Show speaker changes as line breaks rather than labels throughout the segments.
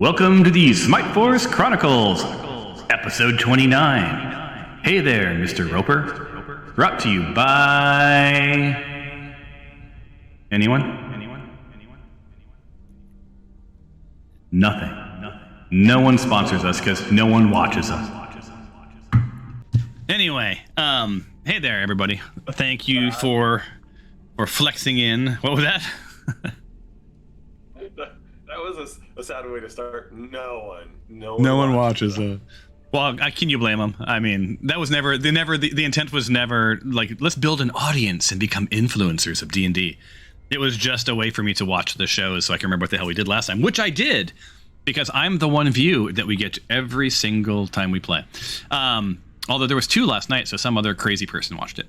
Welcome to the Smite Force Chronicles, episode 29. Hey there, Mr. Roper. Brought to you by... Anyone? Nothing. No one sponsors us because no one watches us. Anyway, hey there, everybody. Thank you for flexing in. What was that?
That was a sad way to start. No one watches us.
Well, can you blame them? I mean, that was never the intent was never like, let's build an audience and become influencers of D&D. It was just a way for me to watch the shows so I can remember what the hell we did last time, which I did because I'm the one view that we get every single time we play. Although there was two last night, so some other crazy person watched it.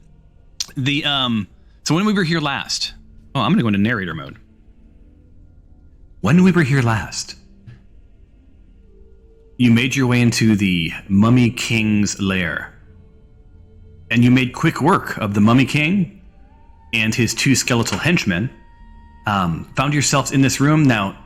So when we were here last, I'm going to go into narrator mode. When we were here last, you made your way into the Mummy King's lair. And you made quick work of the Mummy King and his two skeletal henchmen. Found yourselves in this room. Now,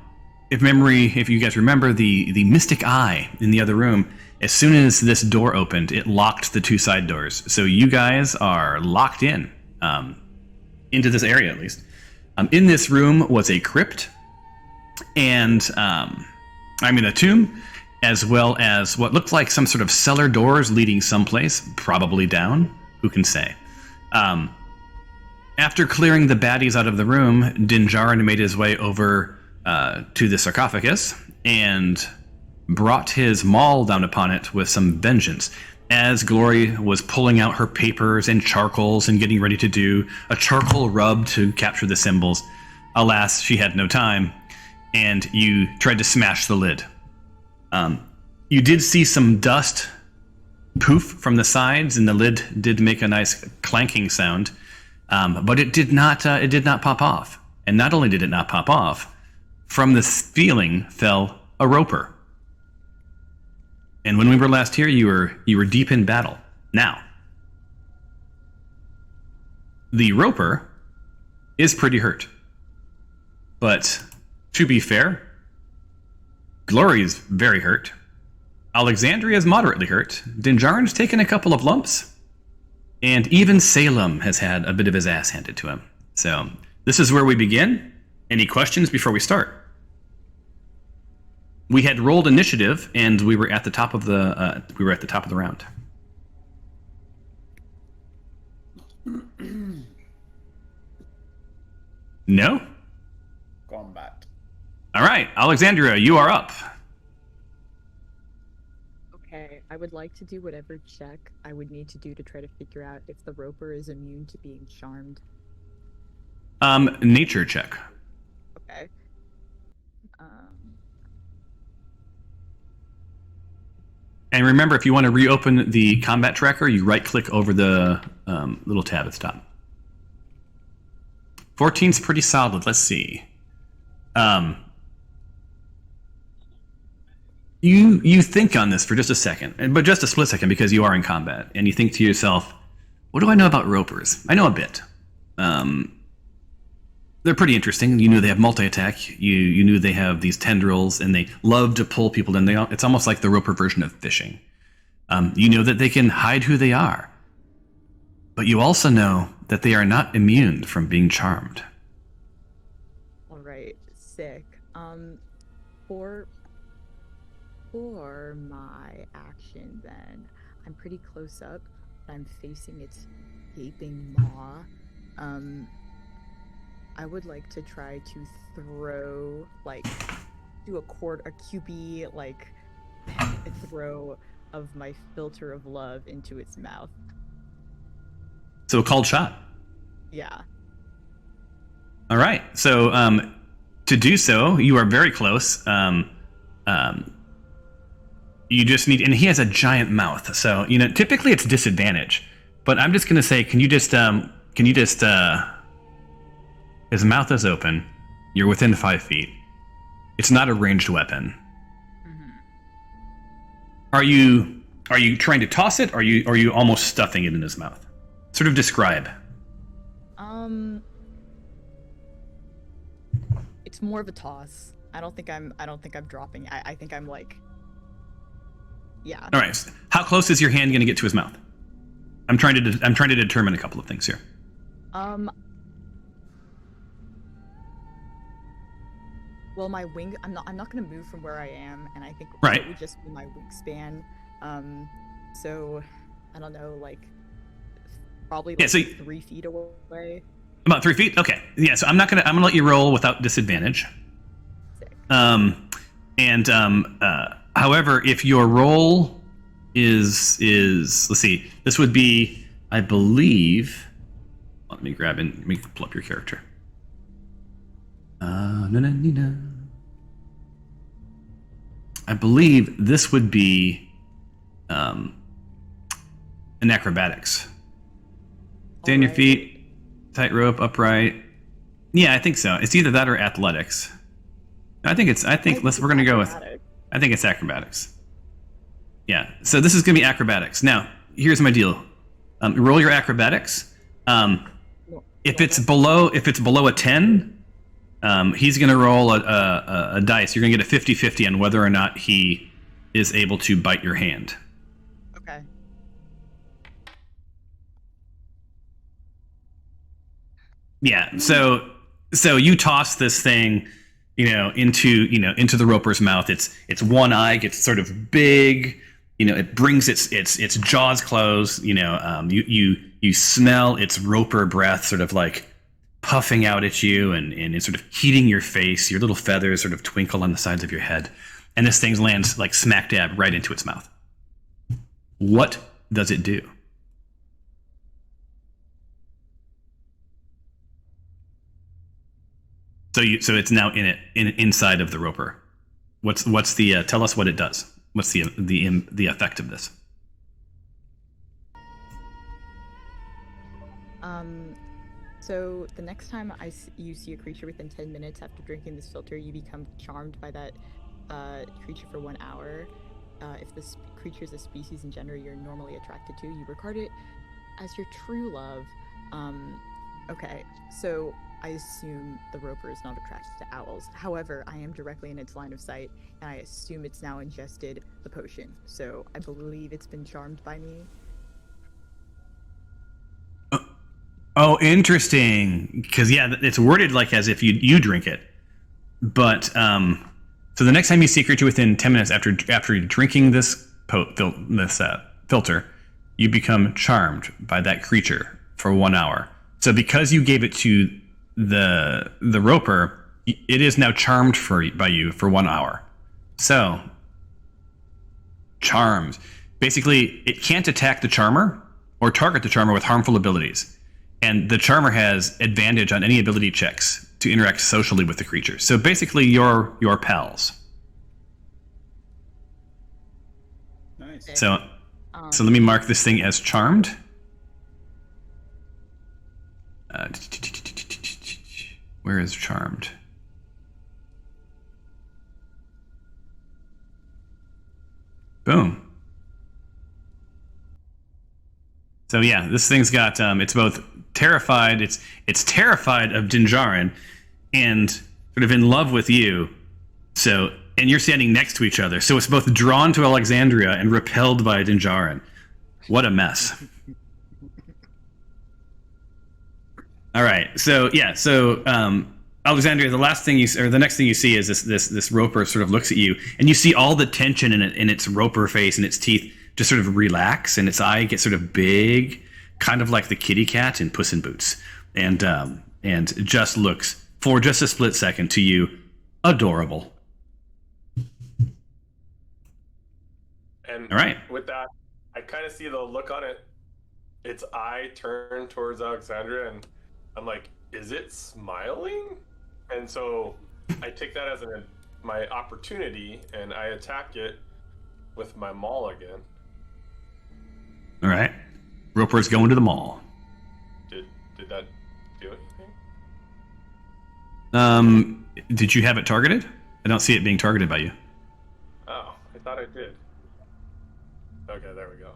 if you guys remember, the mystic eye in the other room, as soon as this door opened, it locked the two side doors. So you guys are locked in, into this area at least. In this room was a crypt. And, a tomb, as well as what looked like some sort of cellar doors leading someplace, probably down, who can say. After clearing the baddies out of the room, Dinjarin made his way over to the sarcophagus and brought his maul down upon it with some vengeance, as Glory was pulling out her papers and charcoals and getting ready to do a charcoal rub to capture the symbols. Alas, she had no time. And you tried to smash the lid. You did see some dust poof from the sides, and the lid did make a nice clanking sound, but it did not pop off. And not only did it not pop off, from the ceiling fell a roper. And when we were last here, you were deep in battle. Now, the roper is pretty hurt, but to be fair, Glory is very hurt. Alexandria is moderately hurt. Dinjarin's taken a couple of lumps. And even Salem has had a bit of his ass handed to him. So, this is where we begin. Any questions before we start? We had rolled initiative, and we were at the top of the round. No?
Combat.
All right, Alexandria, you are up.
Okay, I would like to do whatever check I would need to do to try to figure out if the roper is immune to being charmed.
Nature check.
Okay.
And remember, if you want to reopen the combat tracker, you right-click over the little tab at the top. 14's pretty solid. Let's see. You think on this for just a second, but just a split second because you are in combat, and you think to yourself, what do I know about ropers? I know a bit. They're pretty interesting. You knew they have multi-attack. You knew they have these tendrils, and they love to pull people in. It's almost like the roper version of fishing. You know that they can hide who they are. But you also know that they are not immune from being charmed.
All right, sick. For my action, then, I'm pretty close up. I'm facing its gaping maw. I would like to try to throw, do a QB, throw of my filter of love into its mouth.
So a called shot.
Yeah.
All right. So to do so, you are very close. You just need, and he has a giant mouth. So, typically it's disadvantage, but I'm just going to say, his mouth is open. You're within 5 feet. It's not a ranged weapon. Mm-hmm. Are you trying to toss it? Or are you almost stuffing it in his mouth? Sort of describe.
It's more of a toss. I don't think I'm dropping. I think I'm like, yeah.
All right. How close is your hand going to get to his mouth? I'm trying to determine a couple of things here.
Well, my wing. I'm not gonna move from where I am, and I think
right.
it would just be my wingspan. So I don't know, like probably like 3 feet away.
About 3 feet. Okay. Yeah. So I'm gonna let you roll without disadvantage.
Sick.
However, if your roll is let's see, this would be, I believe. Let me pull up your character. I believe this would be an acrobatics. Stay on your feet, tightrope, upright. Yeah, I think so. It's either that or athletics. We're gonna go with. I think it's acrobatics. Yeah. So this is gonna be acrobatics. Now, here's my deal. Roll your acrobatics. If it's below a 10. He's going to roll a dice. You're going to get a 50-50 on whether or not he is able to bite your hand.
Okay.
Yeah. So you toss this thing, into the roper's mouth. Its one eye gets sort of big. It brings its jaws closed. You smell its roper breath, sort of like puffing out at you and it's sort of heating your face. Your little feathers sort of twinkle on the sides of your head. And this thing lands like smack dab right into its mouth. What does it do? So it's now inside of the roper. What's the tell us what it does. What's the effect of this?
So the next time you see a creature within 10 minutes after drinking this filter, you become charmed by that creature for 1 hour. If this creature is a species in gender you're normally attracted to, you regard it as your true love. Okay, so I assume the roper is not attracted to owls. However, I am directly in its line of sight, and I assume it's now ingested the potion. So I believe it's been charmed by me.
Oh, interesting. Because it's worded like as if you drink it. But so the next time you see a creature within 10 minutes after drinking this filter, you become charmed by that creature for 1 hour. So because you gave it to the roper, it is now charmed by you for 1 hour. So charmed. Basically, it can't attack the charmer or target the charmer with harmful abilities. And the charmer has advantage on any ability checks to interact socially with the creature. So basically, you're pals.
Nice.
So let me mark this thing as charmed. Where is charmed? Boom. So yeah, this thing's got it's both terrified. It's terrified of Dinjarin and sort of in love with you. So, and you're standing next to each other. So it's both drawn to Alexandria and repelled by Dinjarin. What a mess. All right. So yeah. So Alexandria, the next thing you see is this roper sort of looks at you, and you see all the tension in its roper face and its teeth just sort of relax, and its eye gets sort of big, kind of like the kitty cat in Puss in Boots, and just looks for just a split second to you adorable.
And
all right.
With that, I kind of see the look on its eye turn towards Alexandria, and I'm like, is it smiling? And so I take that as my opportunity, and I attack it with my maul again.
All right. Roper's going to the mall.
Did that do anything?
Did you have it targeted? I don't see it being targeted by you.
Oh, I thought I did. Okay, there we go.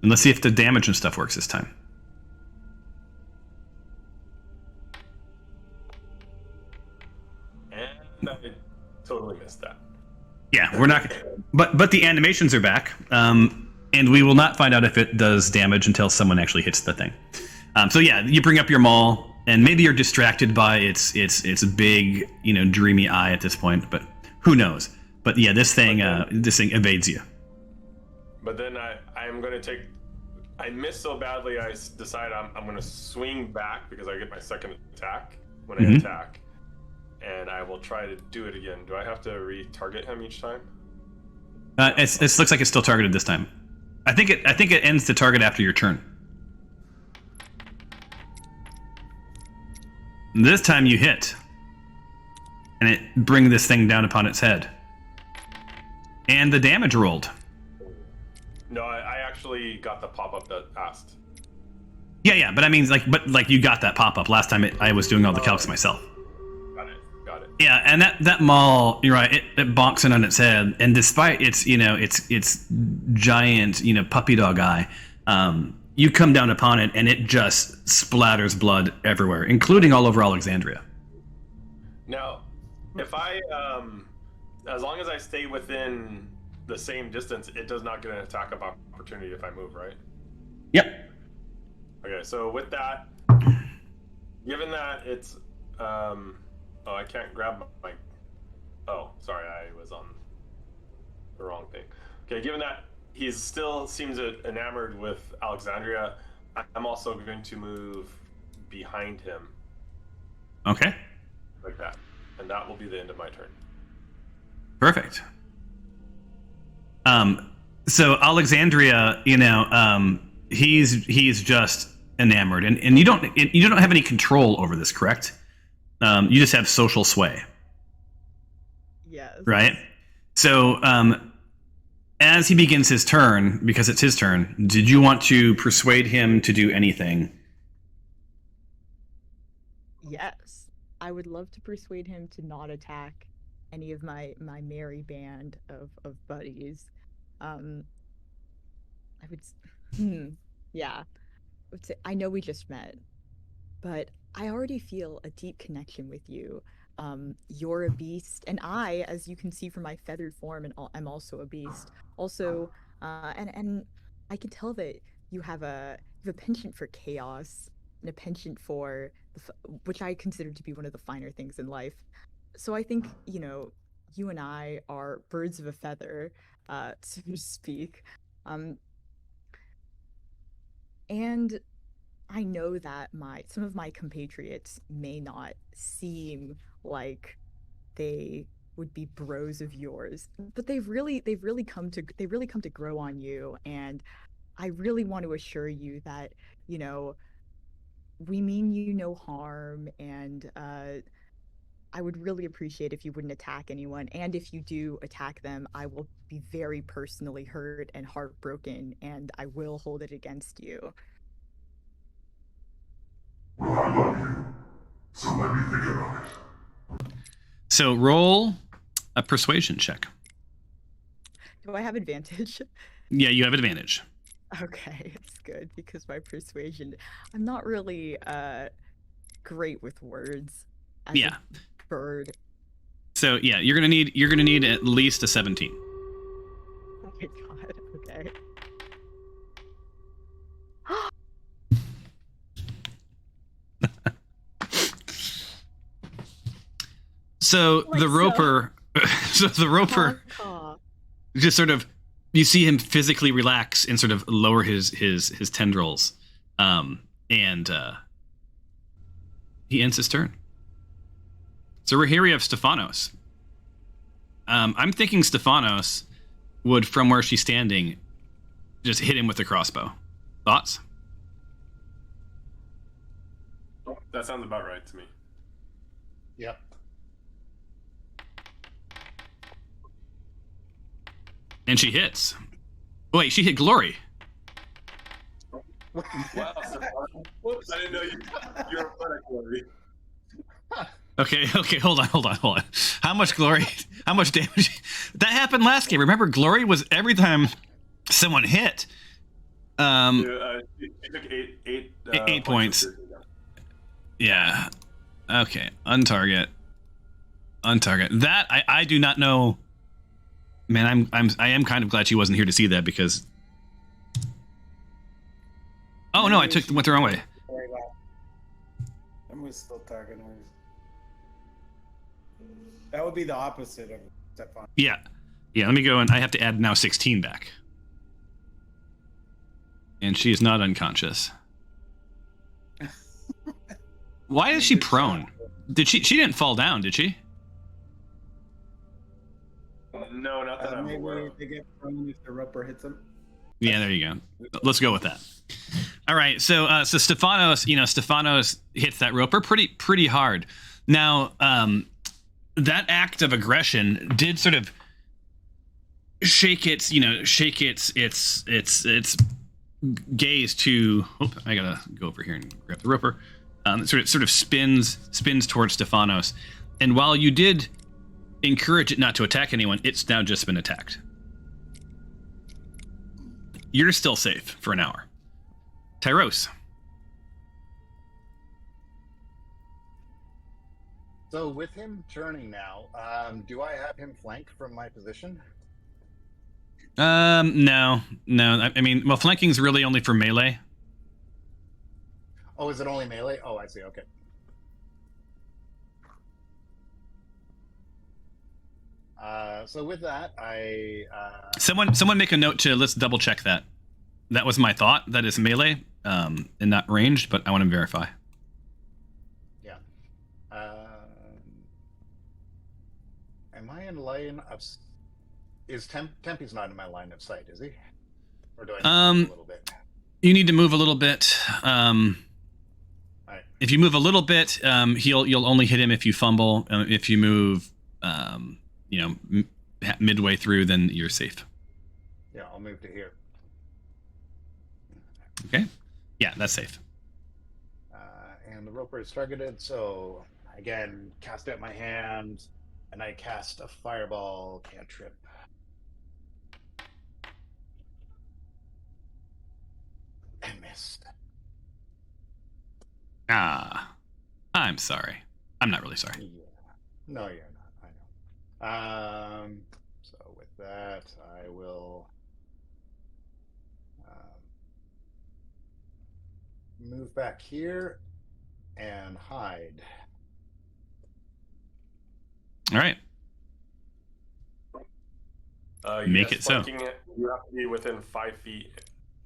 And let's see if the damage and stuff works this time.
And I totally missed that.
Yeah, we're not. But the animations are back, and we will not find out if it does damage until someone actually hits the thing. So yeah, you bring up your maul, and maybe you're distracted by its big, dreamy eye at this point, but who knows? But yeah, this thing evades you.
But then I'm going to take... I miss so badly, I decide I'm going to swing back because I get my second attack when I attack. And I will try to do it again. Do I have to re-target him each time?
It looks like it's still targeted this time. I think it ends the target after your turn. This time you hit, and it brings this thing down upon its head. And the damage rolled.
No, I actually got the pop-up that asked.
Yeah, but I mean, like you got that pop-up last time. I was doing all the calcs myself.
Got it.
Yeah, and that maul, you're right. It bonks in on its head, and despite its giant puppy dog eye, you come down upon it, and it just splatters blood everywhere, including all over Alexandria.
Now, if I, as long as I stay within the same distance, it does not get an attack of opportunity if I move, right?
Yep.
Okay, so with that, given that it's, oh, I can't grab my, oh, sorry, I was on the wrong thing. Okay, given that he still seems enamored with Alexandria, I'm also going to move behind him.
Okay.
Like that. And that will be the end of my turn.
Perfect. So Alexandria, he's just enamored, and you don't have any control over this, correct? You just have social sway.
Yes.
Right? So, as he begins his turn, because it's his turn, did you want to persuade him to do anything?
Yes. I would love to persuade him to not attack any of my merry band of buddies. I would... yeah. I would say, I know we just met, but I already feel a deep connection with you. You're a beast, and I, as you can see from my feathered form, I'm also a beast. Also, and I can tell that you have a penchant for chaos and a penchant for which I consider to be one of the finer things in life. So I think you and I are birds of a feather, so to speak. And I know that some of my compatriots may not seem like they would be bros of yours, but they've really come to grow on you, and I really want to assure you that we mean you no harm, and I would really appreciate if you wouldn't attack anyone, and if you do attack them, I will be very personally hurt and heartbroken, and I will hold it against you.
Well, I love you, so let me think about it.
So roll a persuasion check.
Do I have advantage?
Yeah, you have advantage.
Okay, it's good, because my persuasion, I'm not really great with words as a bird.
So yeah, you're gonna need at least a 17.
Oh my god, okay.
So the roper just sort of, you see him physically relax and sort of lower his tendrils, and he ends his turn. So we're here. We have Stephanos. I'm thinking Stephanos would, from where she's standing, just hit him with a crossbow. Thoughts?
That sounds about right to me.
Yep.
And she hits. Wait, she hit Glory.
Wow, whoops, I didn't know you're a product, Glory.
Okay, hold on. How much damage? That happened last game. Remember, Glory was every time someone hit.
It took
8 points. Yeah. Okay, untarget. On target. That I do not know. Man, I am kind of glad she wasn't here to see that because. Oh no! Went the wrong way.
I'm with still targeting her. That would be the opposite of Stefan.
Yeah. Let me go and I have to add now 16 back. And she is not unconscious. Why is she prone? Did she didn't fall down, did she?
No, not that I'm aware
Maybe
of.
they get prone if the roper hits them.
Yeah, there you go. Let's go with that. All right, so Stefanos hits that roper pretty hard. Now, that act of aggression did sort of shake its gaze to. Oh, I gotta go over here and grab the roper. It sort of spins towards Stefanos, and while you did encourage it not to attack anyone, it's now just been attacked. You're still safe for an hour. Tyros.
So with him turning now, do I have him flanked from my position?
No. I mean, well, flanking's really only for melee.
Oh, is it only melee? Oh, I see. Okay. So with that,
Someone make a note to let's double check that. That was my thought. That is melee, and not ranged, but I want to verify.
Yeah. Am I in line of? Is Tempe's not in my line of sight? Is he? Or do I need to move a little bit?
You need to move a little bit.
Right.
If you move a little bit, you'll only hit him if you fumble. If you move, midway through, then you're safe.
Yeah, I'll move to here.
Okay. Yeah, that's safe.
And the roper is targeted, so again, cast out my hand, and I cast a fireball cantrip. And missed.
I'm sorry. I'm not really sorry.
Yeah. No, you're not. I know. So with that, I will move back here and hide.
All right. Make it so.
You have to be within 5 feet.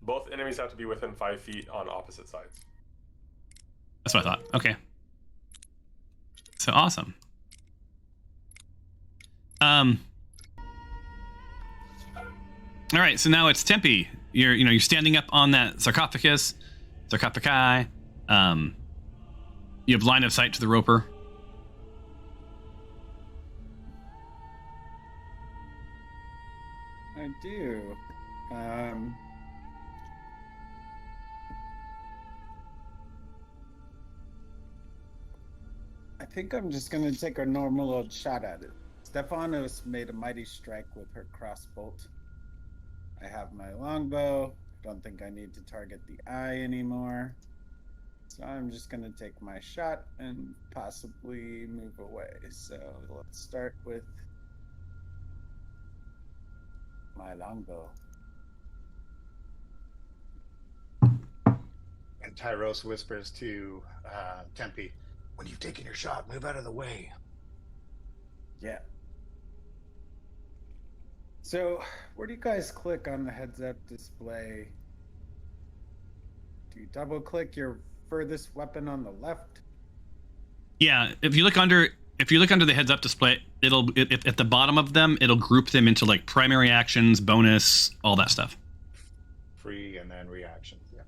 Both enemies have to be within 5 feet on opposite sides.
That's what I thought. Okay. So awesome. All right. So now it's Tempe. You're standing up on that sarcophagus. Sarcophagi. You have line of sight to the roper.
I do. I think I'm just gonna take a normal old shot at it. Stefanos made a mighty strike with her crossbolt. I have my longbow. Don't think I need to target the eye anymore. So I'm just gonna take my shot and possibly move away. So let's start with my longbow.
And Tyros whispers to Tempe, "When you've taken your shot, move out of the way."
Yeah. So, where do you guys click on the heads-up display? Do you double-click your furthest weapon on the left?
Yeah, if you look under the heads up display, at the bottom of them, it'll group them into like primary actions, bonus, all that stuff.
Free and then reactions. Yeah.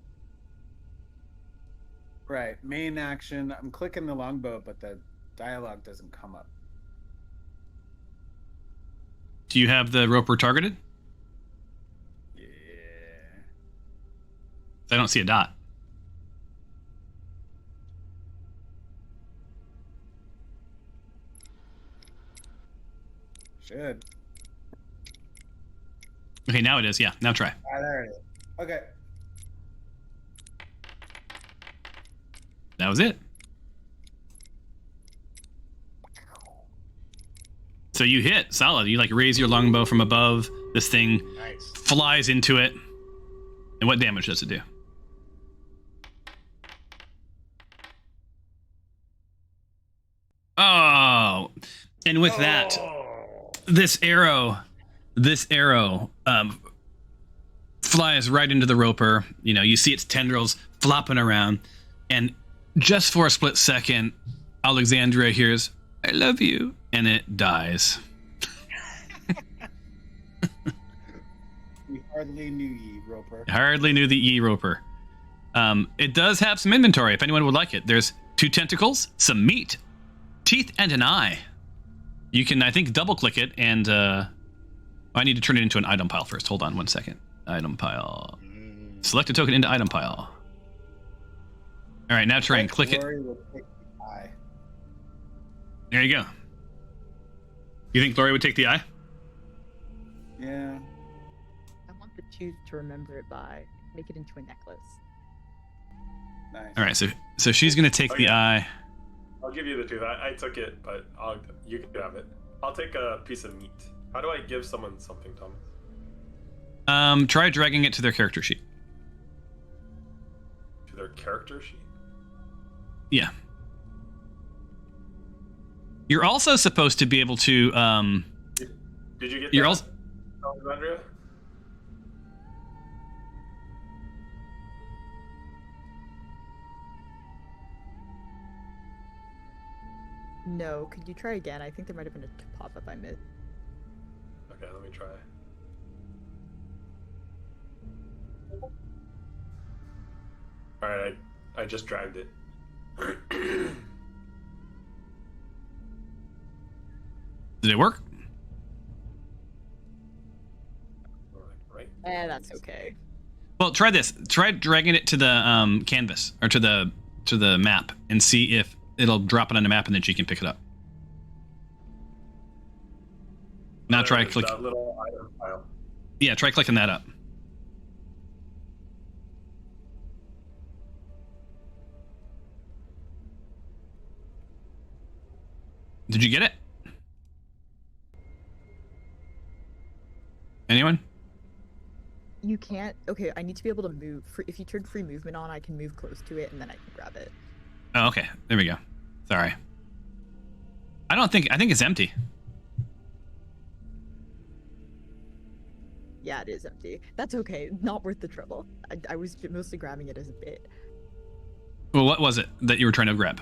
Right, main action. I'm clicking the longbow, but the dialogue doesn't come up.
Do you have the roper targeted?
Yeah.
I don't see a dot.
Should.
Okay, now it is. Yeah, now try.
Ah, there it is. Okay.
That was it. So you hit solid. You like raise your longbow from above. This thing
Nice.
flies into it. And what damage does it do? Oh, and with that, this arrow flies right into the roper. You know, you see its tendrils flopping around, and just for a split second, Alexandria hears, "I love you," and it dies.
We hardly knew ye, Roper.
Hardly knew the E roper. It does have some inventory if anyone would like it. There's 2 tentacles, some meat, teeth, and an eye. You can, I think, double click it, and I need to turn it into an item pile first. Hold on 1 second. Item pile. Select a token into item pile. All right, now try and click it.
Glory will take the eye.
There you go. You think Glory would take the eye?
Yeah.
I want the tooth to remember it by. Make it into a necklace.
Nice.
All right, so she's gonna take the eye.
I'll give you the tooth. I took it, but you can have it. I'll take a piece of meat. How do I give someone something, Thomas?
Try dragging it to their character sheet.
To their character sheet?
Yeah. You're also supposed to be able to.
Did you get
You're
that,
also.
Alexandria?
No, could you try again? I think there might have been a pop-up I missed.
Okay, let me try. Alright, I just dragged it.
Did it work?
Right?
That's okay.
Well, try this. Try dragging it to the canvas or to the map and see if it'll drop it on the map and then she can pick it up. Now try click.
That little item file.
Yeah, try clicking that up. Did you get it? Anyone?
You can't. Okay, I need to be able to move. If you turn free movement on, I can move close to it and then I can grab it.
Oh, okay. There we go. Sorry. I think it's empty.
Yeah, it is empty. That's okay. Not worth the trouble. I was mostly grabbing it as a bit.
Well, what was it that you were trying to grab?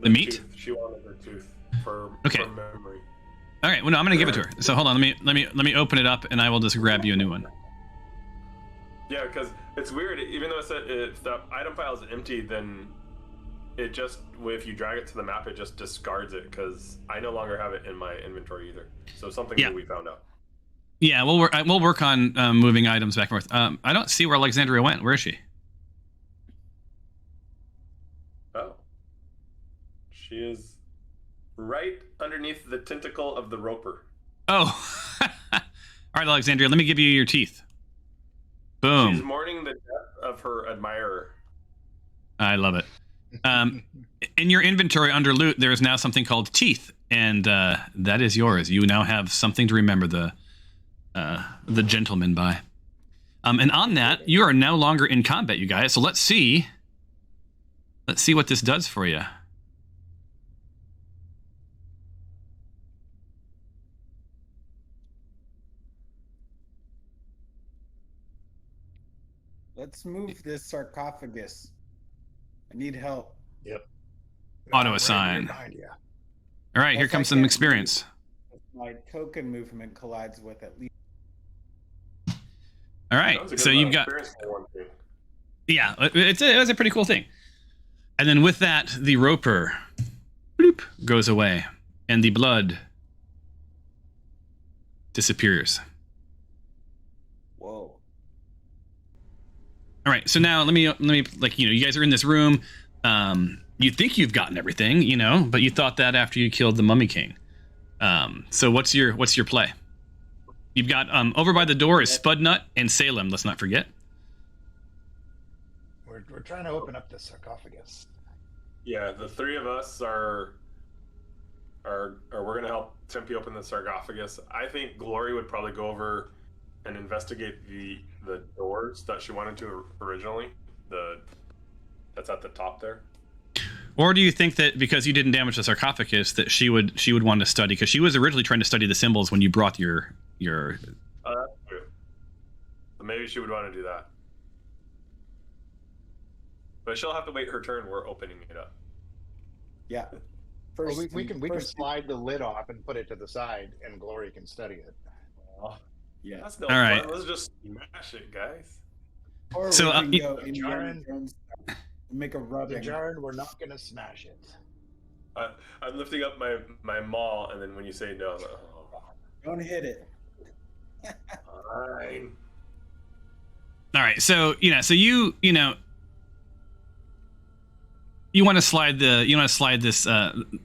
The meat?
Tooth. She wanted her tooth for memory.
All right. Well, no, I'm gonna give it to her. So hold on. Let me open it up, and I will just grab you a new one.
Yeah, because it's weird. Even though if the item file is empty, then it just, if you drag it to the map, it just discards it. Because I no longer have it in my inventory either. So something that we found out.
Yeah, we'll work on moving items back and forth. I don't see where Alexandria went. Where is she?
Oh, she is right underneath the tentacle of the roper.
Oh, all right, Alexandria. Let me give you your teeth. Boom.
She's mourning the death of her admirer.
I love it. In your inventory under loot, there is now something called teeth, and that is yours. You now have something to remember the gentleman by. And on that, you are no longer in combat, you guys. So let's see what this does for you.
Let's move this sarcophagus. I need help.
Yep.
Auto
Right
assign.
behind you.
All right, here
Yes, I
comes some
can.
experience.
My token movement collides with at least.
All right,
That was a good
so
amount
you've
of
got
experience for one thing.
yeah, it was a pretty cool thing. And then with that, the roper bloop, goes away, and the blood disappears.
Whoa.
All right, so now let me like you guys are in this room. You think you've gotten everything, but you thought that after you killed the Mummy King. So what's your play? You've got over by the door is Spudnut and Salem. Let's not forget.
We're trying to open up the sarcophagus.
Yeah, the three of us are we're gonna help Tempe open the sarcophagus. I think Glory would probably go over and investigate the doors that she wanted to originally. That's at the top there.
Or do you think that because you didn't damage the sarcophagus, that she would want to study? Because she was originally trying to study the symbols when you brought your.
That's true. So maybe she would want to do that. But she'll have to wait her turn. We're opening it up.
Yeah.
Well, we can slide the lid off and put it to the side, and Glory can study it.
Yeah.
That's no
All
fun.
right.
Let's just smash it, guys.
Or
So,
we can go
Jaren-
Indiana Jones style, make a
The
rubbing.
Jaren, we're not gonna smash it.
I'm lifting up my maul, and then when you say no, I'm like, oh,
Don't hit it.
fine.
All right, so you want to slide this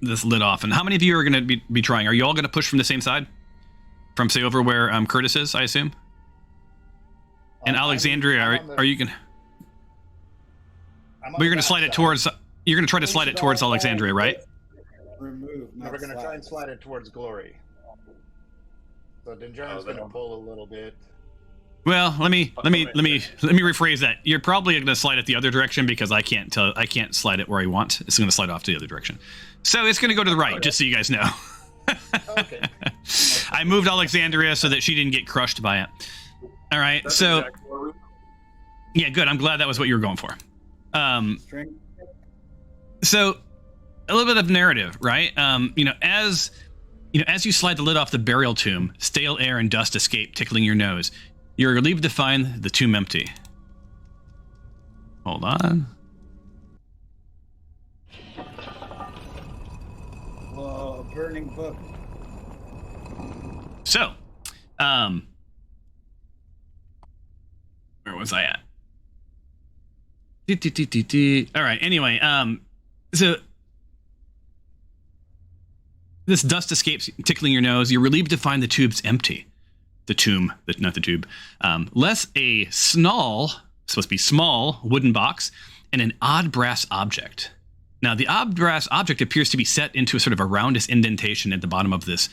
this lid off, and how many of you are going to be trying? Are you all going to push from the same side, from say over where Curtis is? I assume. And Alexandria, are you going? But you're going to slide it towards. You're going to try to slide it towards Alexandria, right?
Remove.
No, we're gonna try and slide it towards Glory. So Dinjarin's gonna pull a little bit.
Well, let me rephrase that. You're probably going to slide it the other direction because I can't slide it where I want. It's going to slide off to the other direction. So it's going to go to the right, just so you guys know.
Okay.
I moved Alexandria so that she didn't get crushed by it. All right,
That's
so
exactly what we-
yeah, good. I'm glad that was what you were going for.
Strength.
So a little bit of narrative, right? As you slide the lid off the burial tomb, stale air and dust escape, tickling your nose. You're relieved to find the tomb empty. Hold on.
Whoa, a burning book.
So, where was I at? All right. Anyway, so this dust escapes, tickling your nose. You're relieved to find the tube's empty. The tomb, not the tube. Less a supposed to be small, wooden box, and an odd brass object. Now, the odd brass object appears to be set into a sort of a roundest indentation at the bottom of this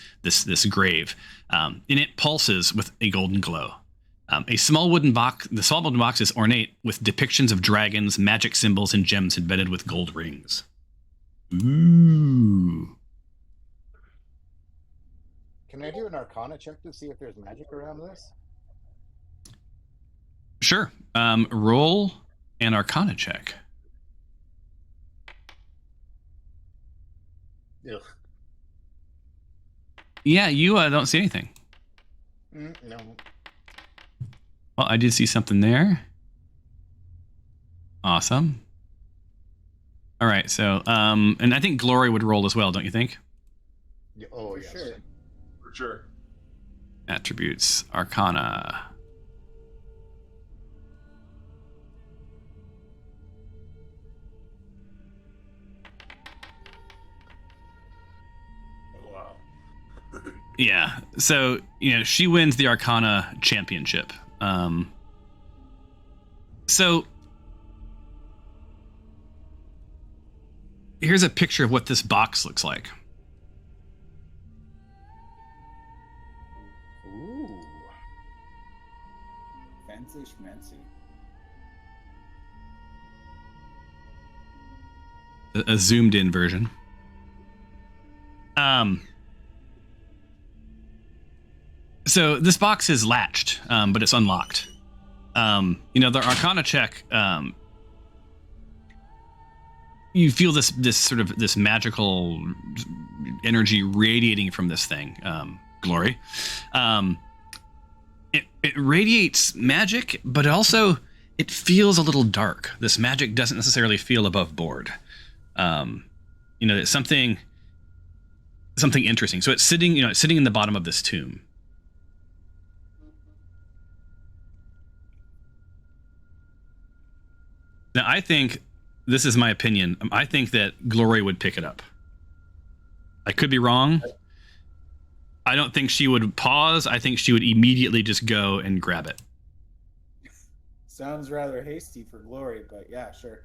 grave, and it pulses with a golden glow. The small wooden box is ornate with depictions of dragons, magic symbols, and gems embedded with gold rings. Ooh.
Can I do an Arcana check to see if there's magic around this?
Sure. Roll an Arcana check.
Ugh.
Yeah, you don't see anything.
No.
Well, I did see something there. Awesome. All right, so and I think Glory would roll as well, don't you think?
Oh,
For
yes.
sure.
For sure.
Attributes, Arcana.
Wow.
Yeah, so she wins the Arcana championship. So here's a picture of what this box looks like.
Ooh.
Fancy schmancy.
A zoomed in version. So this box is latched, but it's unlocked. The Arcana check, you feel this sort of this magical energy radiating from this thing, Glory. It radiates magic, but also it feels a little dark. This magic doesn't necessarily feel above board. It's something interesting. So it's sitting in the bottom of this tomb. Now, I think, this is my opinion, I think that Glory would pick it up. I could be wrong. I don't think she would pause. I think she would immediately just go and grab it.
Sounds rather hasty for Glory, but yeah, sure.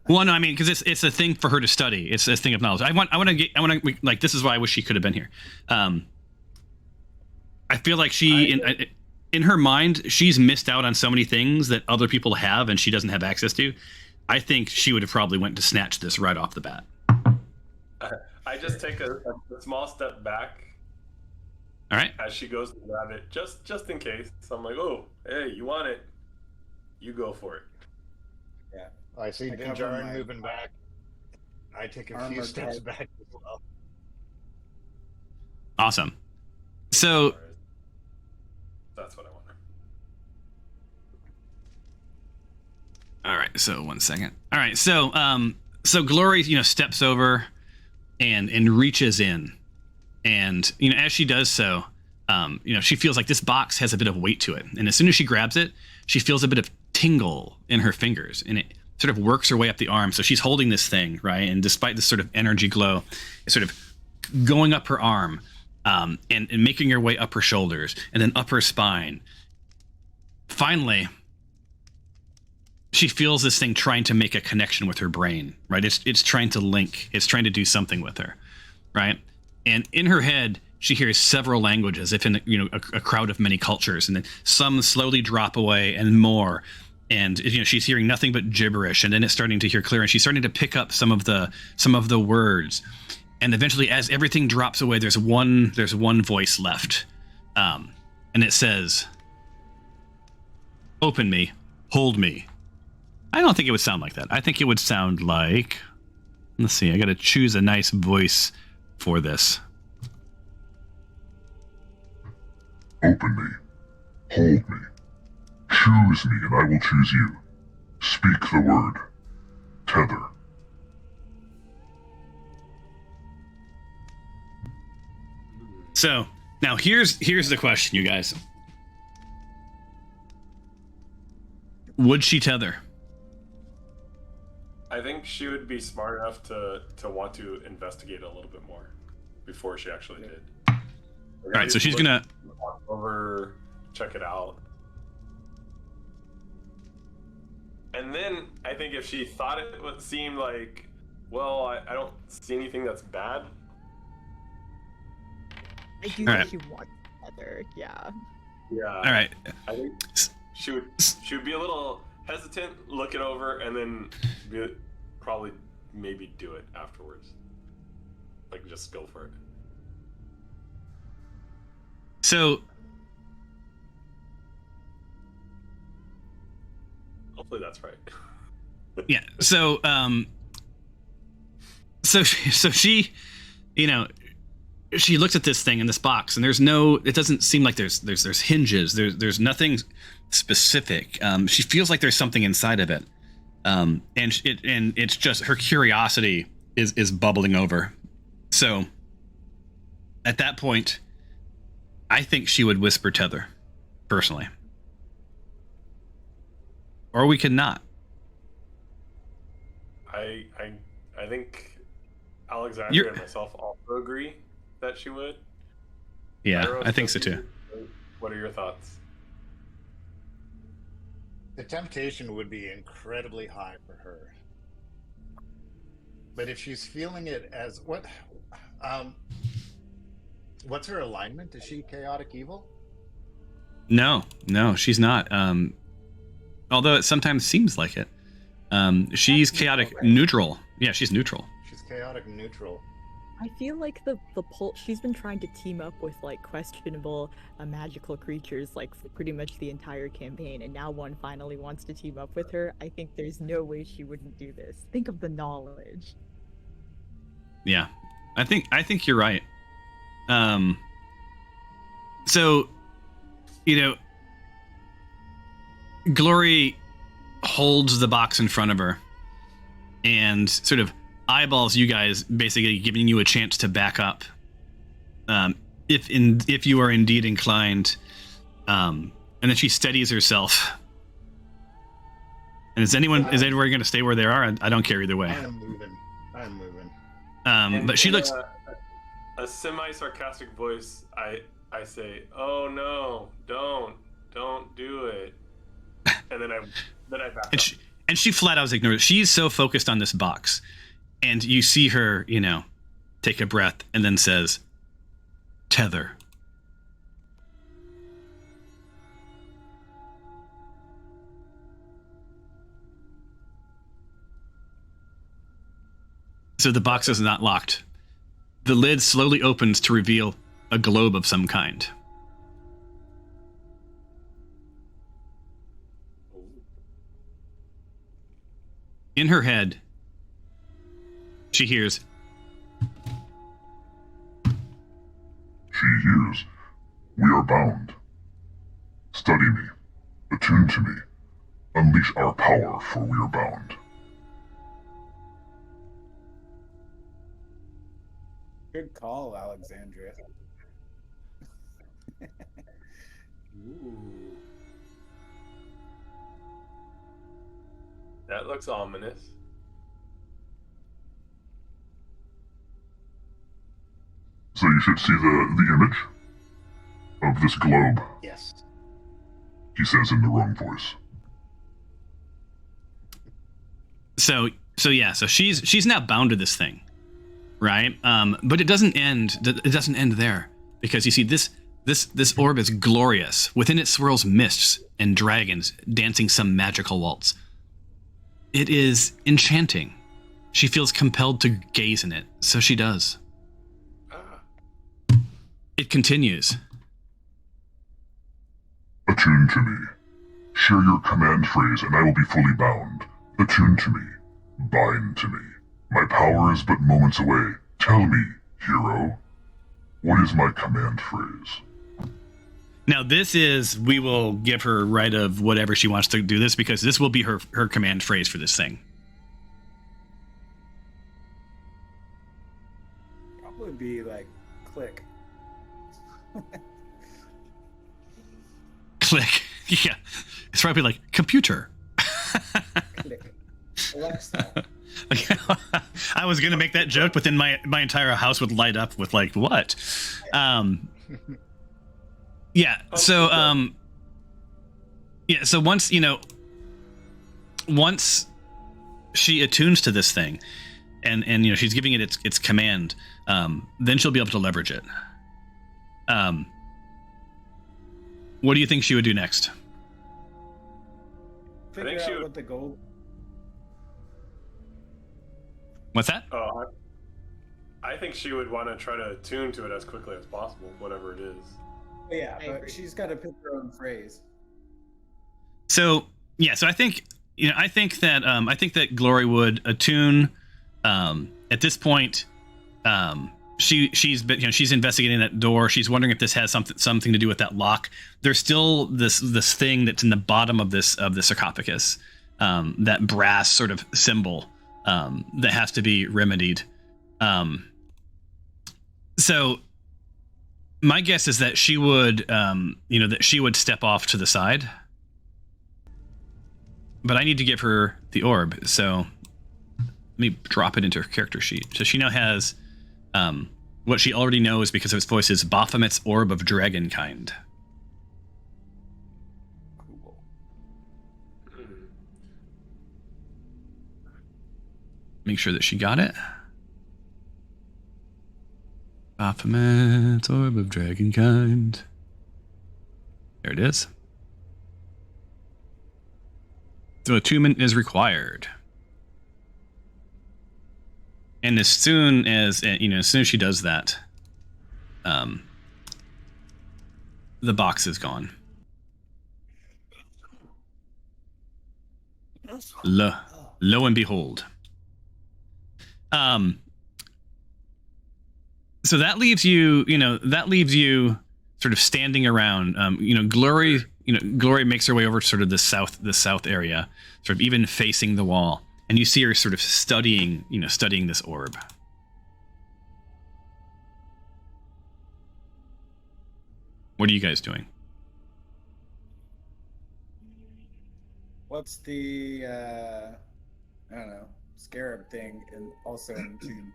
Well, no, I mean, because it's a thing for her to study. It's a thing of knowledge. I want to like. This is why I wish she could have been here. I feel like in her mind, she's missed out on so many things that other people have, and she doesn't have access to. I think she would have probably went to snatch this right off the bat.
I just take a small step back.
All right.
As she goes to grab it, just in case. So I'm like, oh, hey, you want it? You go for it.
Yeah.
I see
I cover
Dinjarin
my
moving back. I take a few
armor
steps
type.
back as well.
Awesome. So
That's what I want.
all right. So 1 second. All right. So Glory, steps over and reaches in, and as she does so, she feels like this box has a bit of weight to it, and as soon as she grabs it, she feels a bit of tingle in her fingers, and it sort of works her way up the arm. So she's holding this thing, right? And despite this sort of energy glow, it's sort of going up her arm, and making her way up her shoulders, and then up her spine. Finally, she feels this thing trying to make a connection with her brain, right? It's trying to link. It's trying to do something with her, right? And in her head, she hears several languages, if in a crowd of many cultures, and then some slowly drop away, and more. And she's hearing nothing but gibberish, and then it's starting to hear clear, and she's starting to pick up some of the words. And eventually, as everything drops away, there's one voice left, and it says, "Open me, hold me." I don't think it would sound like that. I think it would sound like, let's see, I got to choose a nice voice for this.
Open me. Hold me. Choose me, and I will choose you. Speak the word. Tether.
So now here's the question, you guys. Would she tether?
I think she would be smart enough to want to investigate a little bit more before she actually did.
All right, so she's gonna
walk over, check it out, and then I think if she thought it would seem like, well, I don't see anything that's bad.
I do
All
think
right.
she wants Heather. Yeah.
Yeah.
all right.
I think she would be a little hesitant, look it over, and then probably maybe do it afterwards. Like, just go for it.
So
Hopefully that's right.
yeah. So she, she looks at this thing in this box, and it doesn't seem like there's hinges. There's nothing specific. She feels like there's something inside of it. And it's just her curiosity is bubbling over. So at that point, I think she would whisper tether, personally. Or we could not.
I think Alexandria and myself also agree that she would.
Yeah,
Iros,
I think so too.
What are your thoughts?
The temptation would be incredibly high for her. But if she's feeling it as what's her alignment? Is she chaotic evil?
No, she's not. Although it sometimes seems like it. She's chaotic neutral. Yeah, she's neutral.
She's chaotic neutral.
I feel like the pull. She's been trying to team up with like questionable magical creatures like for pretty much the entire campaign, and now one finally wants to team up with her. I think there's no way she wouldn't do this. Think of the knowledge.
Yeah, I think you're right. So, Glory holds the box in front of her and sort of eyeballs you guys, basically giving you a chance to back up, if you are indeed inclined. And then she steadies herself. And is anyone going to stay where they are? I don't care either way.
I'm moving.
But she looks.
A semi-sarcastic voice. I say, "Oh no, don't do it." And then I back up.
And she flat out ignores it. She's so focused on this box. And you see her, take a breath and then says, tether. So the box is not locked. The lid slowly opens to reveal a globe of some kind. In her head, she hears.
She hears, we are bound. Study me, attune to me, unleash our power, for we are bound.
Good call, Alexandria.
Ooh. That looks ominous.
So you should see the image of this globe,
Yes.
he says in the wrong voice.
So she's now bound to this thing, right? But it doesn't end. It doesn't end there, because you see this orb is glorious. Within it swirls mists and dragons dancing some magical waltz. It is enchanting. She feels compelled to gaze in it, so she does. It continues.
Attune to me. Share your command phrase and I will be fully bound. Attune to me. Bind to me. My power is but moments away. Tell me, hero, what is my command phrase?
Now we will give her right of whatever she wants to do this, because this will be her command phrase for this thing.
Probably be like, click.
Click. Yeah. It's probably like computer.
Click. Alexa.
I was going to make that joke, but then my entire house would light up with like, what? Yeah. So, so once she attunes to this thing and she's giving it its command, then she'll be able to leverage it. What do you think she would do next?
Figure
she
out
would-
what the gold.
What's that?
Oh, I think she would want to try to attune to it as quickly as possible, whatever it is.
Yeah,
I
but
agree.
she's got to pick her own phrase.
So I think that Glory would attune. At this point, she's investigating that door. She's wondering if this has something to do with that lock. There's still this thing that's in the bottom of the sarcophagus, that brass sort of symbol that has to be remedied. So my guess is that she would step off to the side. But I need to give her the orb, so let me drop it into her character sheet. So she now has what she already knows because of its voice is Baphomet's Orb of Dragonkind.
Cool.
Make sure that she got it. Baphomet's Orb of Dragonkind. There it is. So attunement is required. And as soon as she does that, the box is gone. Lo and behold. So that leaves you sort of standing around. Glory makes her way over to sort of the south area, sort of even facing the wall. And you see her sort of studying this orb. What are you guys doing?
What's the I don't know, scarab thing and also in tune?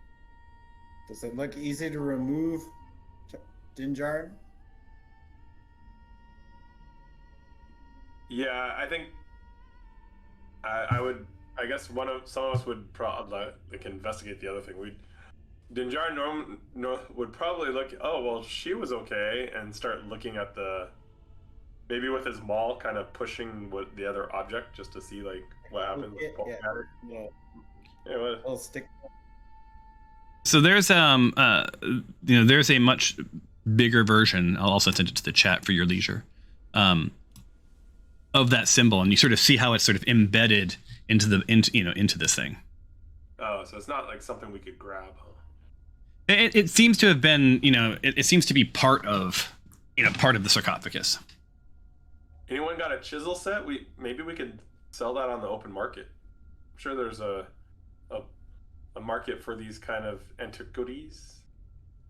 Does it look easy to remove, Dinjar?
Yeah, I think I would. I guess some of us would probably like investigate the other thing. Dinjar would probably look. Oh well, she was okay, and start looking at maybe with his maul, kind of pushing what the other object just to see like what happens.
Yeah, yeah. I'll stick.
So there's there's a much bigger version. I'll also send it to the chat for your leisure, of that symbol, and you sort of see how it's sort of embedded into this thing.
Oh, so it's not like something we could grab. Huh?
It seems to have been, it seems to be part of the sarcophagus.
Anyone got a chisel set? Maybe we could sell that on the open market. I'm sure there's a market for these kind of antiquities,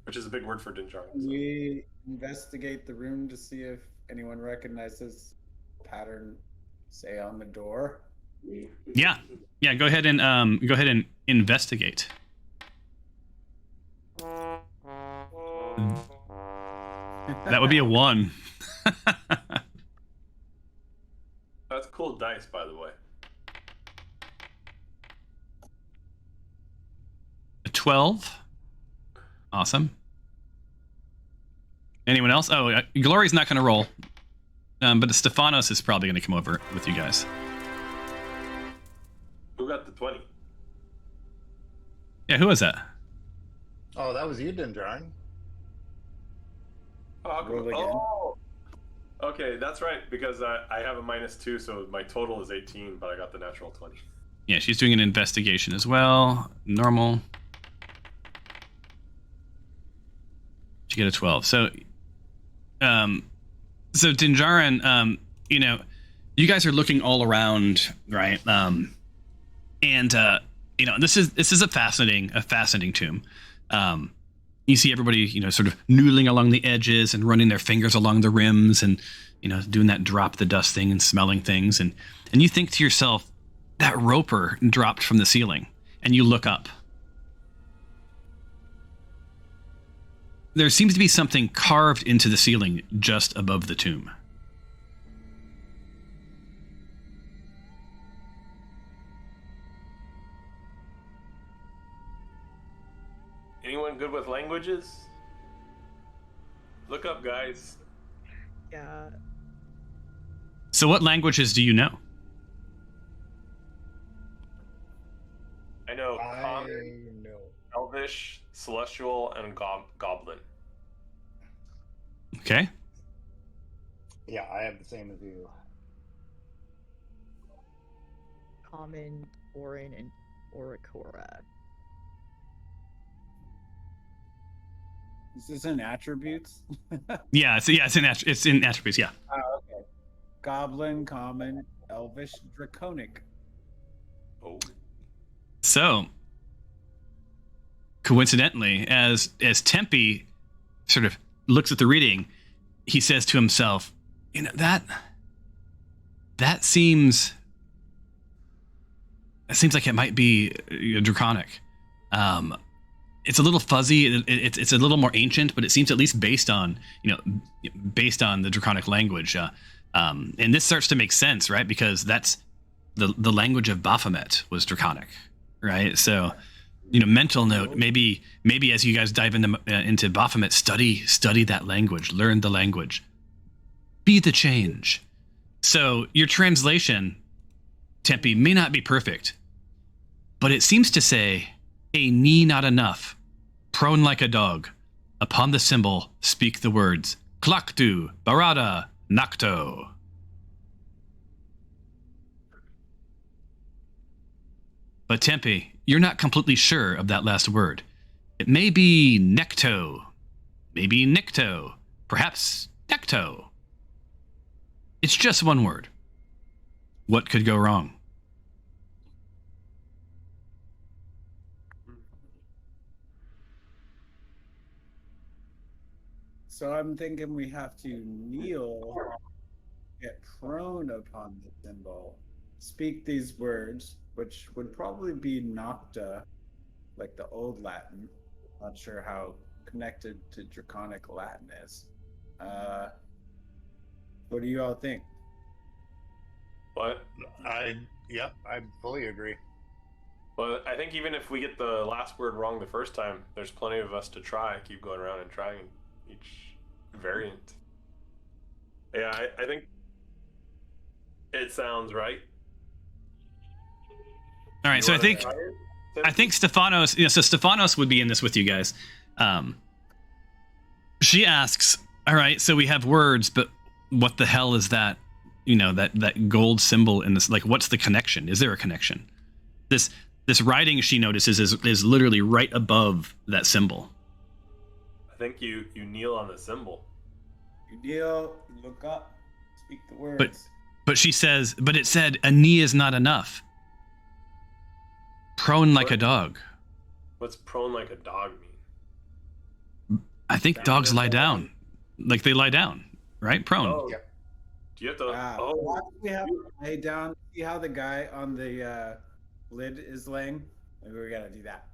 which is a big word for Dinjar.
We investigate the room to see if anyone recognizes pattern, say on the door.
Yeah. Go ahead and investigate. That would be a 1.
That's cool dice, by the way.
A 12. Awesome. Anyone else? Oh, Glory's not going to roll, but Stefanos is probably going to come over with you guys.
Who got the 20?
Yeah, who was that?
Oh, that was you, Dinjar.
Oh, okay, that's right, because I have a -2, so my total is 18, but I got the natural 20.
Yeah, she's doing an investigation as well. Normal. She get a 12. So, Dinjarin, you guys are looking all around, right? And this is a fascinating tomb. You see everybody, sort of noodling along the edges and running their fingers along the rims and, doing that drop the dust thing and smelling things. And you think to yourself, that roper dropped from the ceiling, and you look up. There seems to be something carved into the ceiling just above the tomb.
Anyone good with languages? Look up, guys.
Yeah.
So what languages do you know?
I know Common, Elvish, Celestial, and Goblin.
Okay.
Yeah, I have the same as you.
Common, Foreign, and Oricora.
Is this in attributes?
Yeah, it's in attributes, yeah.
Oh, okay. Goblin, Common, Elvish, Draconic.
Oh.
So, coincidentally, as Tempe sort of looks at the reading, he says to himself, that seems like it might be Draconic. It's a little fuzzy. It's a little more ancient, but it seems at least based on the Draconic language. And this starts to make sense, right? Because that's the language of Baphomet was Draconic, right? So, mental note, maybe as you guys dive into Baphomet, study that language, learn the language, be the change. So your translation, Tempe, may not be perfect, but it seems to say, "A knee not enough, prone like a dog. Upon the symbol, speak the words, Klaktu, Barada, Nakto." But Tempe, you're not completely sure of that last word. It may be Necto, maybe Nicto, perhaps Necto. It's just one word. What could go wrong?
So I'm thinking we have to kneel, get prone upon the symbol, speak these words, which would probably be Nocta, like the old Latin. Not sure how connected to Draconic Latin is. What do you all think?
What?
I fully agree.
Well, I think even if we get the last word wrong the first time, there's plenty of us to try. Keep going around and trying each variant. Yeah, I think it sounds right.
All right,
You
so I
wanna
think
try it, Tim?
I think Stephanos. Yeah, so Stephanos would be in this with you guys. She asks, "All right, so we have words, but what the hell is that? You know, that gold symbol in this. Like, what's the connection? Is there a connection? This writing she notices is literally right above that symbol.
I think you kneel on the symbol.
You kneel, you look up, speak the words.
But she says, but it said a knee is not enough. Prone like a dog.
What's prone like a dog mean?
I think dogs lie down, like they lie down, right? Prone.
Oh,
Yeah.
do you have to?
Why do we have to lay down? See how the guy on the lid is laying? Maybe we gotta do that.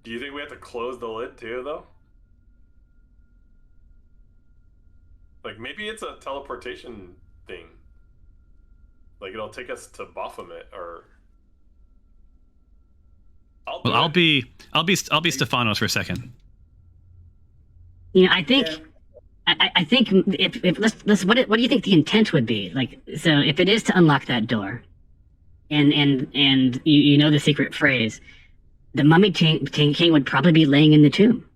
Do you think we have to close the lid too, though? Like maybe it's a teleportation thing. Like it'll take us to Baphomet, or
I'll be Stephanos for a second.
You know, I think, I think if let's what do you think the intent would be? Like, so if it is to unlock that door, and you know the secret phrase, the mummy king would probably be laying in the tomb.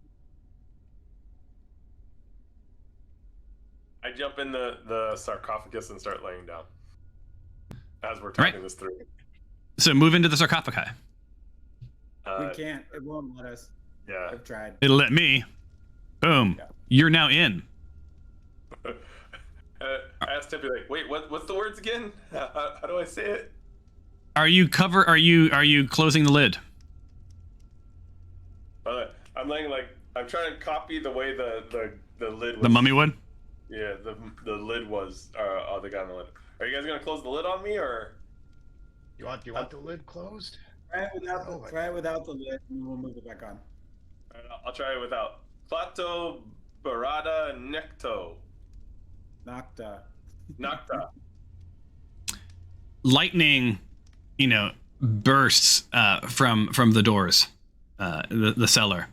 I jump in the sarcophagus and start laying down as we're talking this through.
So move into the sarcophagi.
We can't. It won't let us.
Yeah.
I've tried.
It'll let me. Boom.
Yeah.
You're now in.
I asked Tippy, like, wait, what's the words again? How do I say it?
Are you closing the lid?
I'm laying I'm trying to copy the way the lid was.
The mummy would?
Yeah, the lid was the guy on the lid. Are you guys gonna close the lid on me, or
You want the lid closed?
Try it without the lid, and we'll move it back on.
All right, I'll try it without. Plato Barada Necto
Nocta.
Nocta.
Lightning, bursts from the doors, the cellar,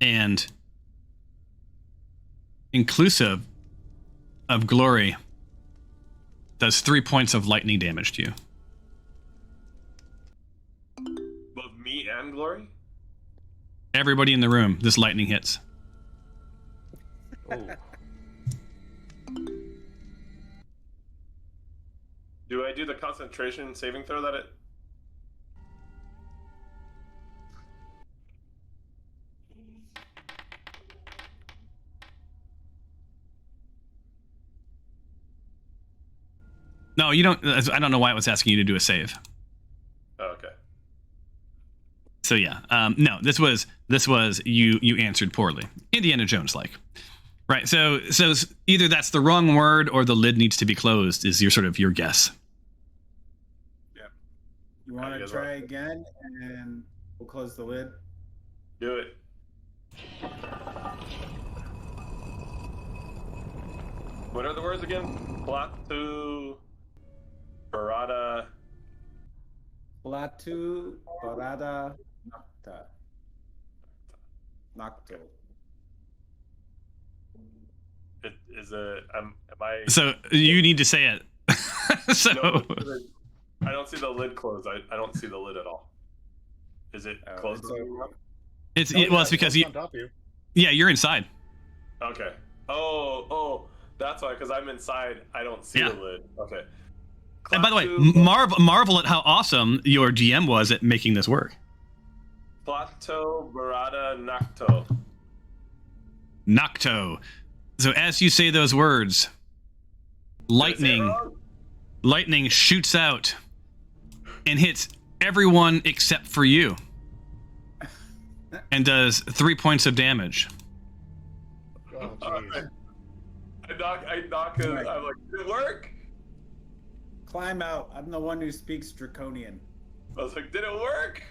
and inclusive of Glory does 3 points of lightning damage to you.
Both me and Glory?
Everybody in the room, this lightning hits.
Oh.
Do I do the concentration saving throw that it?
No, you don't. I don't know why it was asking you to do a save.
Oh, okay.
So yeah, no. This was you answered poorly, Indiana Jones like, right? So either that's the wrong word or the lid needs to be closed. Is your guess?
Yeah.
You want to try again, and we'll close the lid.
Do it. What are the words again? Platu Barada.
Platu Barada Nocta. Nocto.
Am I?
So you need to say it. So
No, I don't see the lid closed. I don't see the lid at all. Is it closed?
it's
Oh,
it's because
it's on top of you.
yeah, you're inside.
Okay. Oh, that's why. Because I'm inside, I don't see
Yeah.
the lid. Okay.
And by the way,
Platu-
marvel at how awesome your GM was at making this work.
Plato Barada Nocto.
Nocto. So as you say those words,
Did I say it wrong?
lightning shoots out and hits everyone except for you, and does 3 points of damage.
Oh, jeez.
I knock him. I'm like, did it work?
Climb out. I'm the one who speaks Draconian.
I was like, did it work?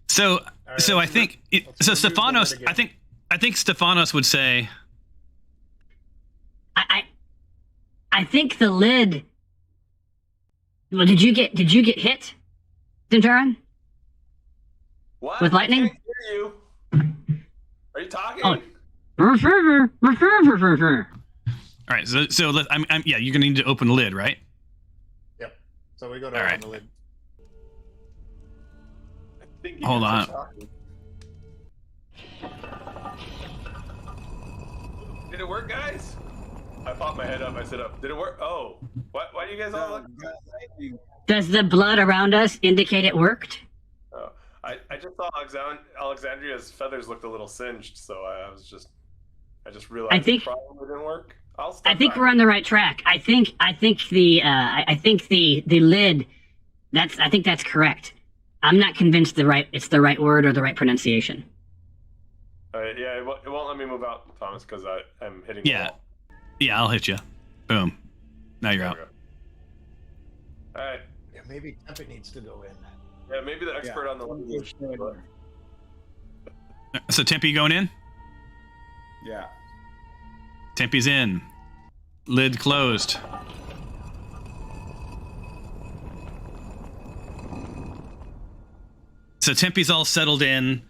So
right,
so I
let's
think
remove the
Stephanos.
lid again.
I think Stephanos would say,
I think the lid. Well, did you get hit, Dinjarin?
What?
With lightning?
I can't hear you. Are you talking?
Oh.
All right, so yeah, you're gonna need to open the lid, right?
Yep. So we go to
All
open
right.
the lid.
I think you
Hold
guys
on.
are talking. Did it work, guys? I popped my head up. I sit up. Did it work? Oh, what? Why do you guys all look?
Does the blood around us indicate it worked?
Oh, I just saw Alexandria's feathers looked a little singed, so I just realized
I think-
it probably didn't work.
I think we're on the right track. I think the lid. I think that's correct. I'm not convinced it's the right word or the right pronunciation.
Yeah, it won't let me move out, Thomas, because I'm hitting.
Yeah.
The wall.
Yeah, I'll hit you. Boom. Now you're out.
All right.
Yeah, maybe Tempe needs to go in.
Yeah, maybe the expert on the
So Tempe going in?
Yeah.
Tempe's in. Lid closed. So Tempe's all settled in.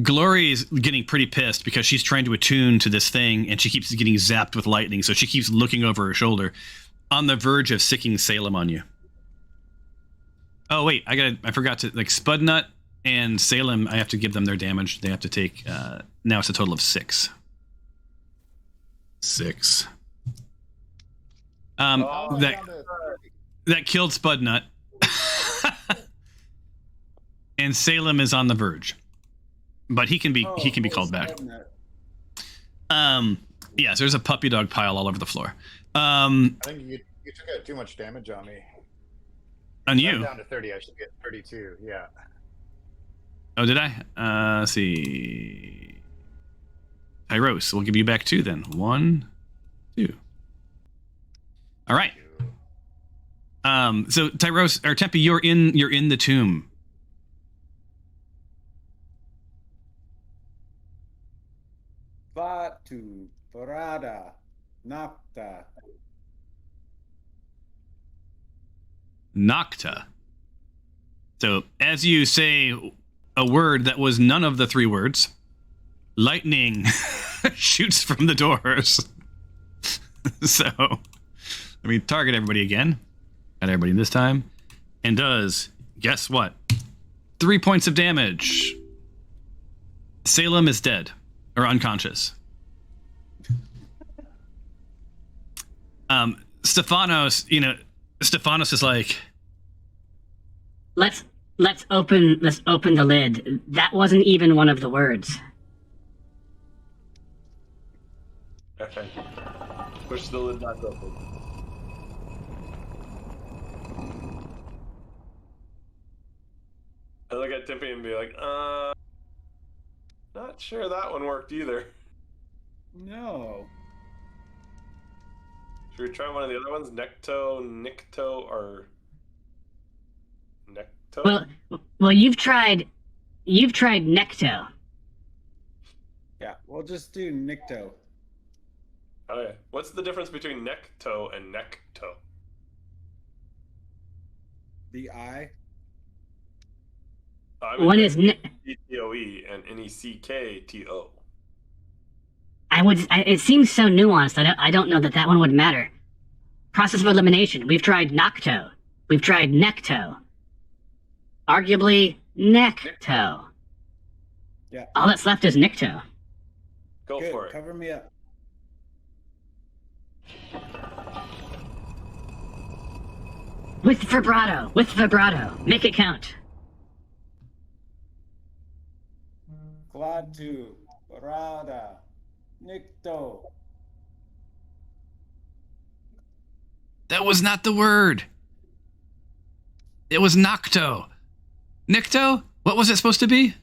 Glory's getting pretty pissed because she's trying to attune to this thing and she keeps getting zapped with lightning, so she keeps looking over her shoulder, on the verge of sicking Salem on you. Oh wait, I forgot to, Spudnut and Salem, I have to give them their damage. They have to take now it's a total of 6. 6. That killed Spudnut. And Salem is on the verge, but he can be called back. Yes, there's a puppy dog pile all over the floor.
I think you took too much damage on me.
On you?
I'm down to 30. I should get 32. Yeah.
Oh, did I? Let's see. Tyros, we'll give you back 2 then. 1, 2. All right. So Tyros or Tempe, you're in the tomb.
Batu, Barada, Nocta.
Nocta. So as you say a word that was none of the 3 words, lightning shoots from the doors. So let me target everybody again. Got everybody this time. And does, guess what? 3 points of damage. Salem is dead. Or unconscious. Stephanos, Stephanos is like,
Let's open the lid. That wasn't even one of the words.
Okay. Push the lid back open. I look at Tippy and be like, not sure that one worked either.
No.
Should we try one of the other ones? Nikto, or Necto?
Well, you've tried Necto.
Yeah, we'll just do Nikto.
Oh yeah. What's the difference between Necto and Necto?
The I.
One is
Nectoe and Necto.
It seems so nuanced. I don't know that one would matter. Process of elimination. We've tried Nocto. We've tried Necto. Arguably Necto.
Yeah.
All that's left is Nicto.
Go
Good.
for it.
Cover me up.
With vibrato. Make it count.
Gladu, Barada, Nikto.
that was not the word. It was Nocto. Nikto? What was it supposed to be?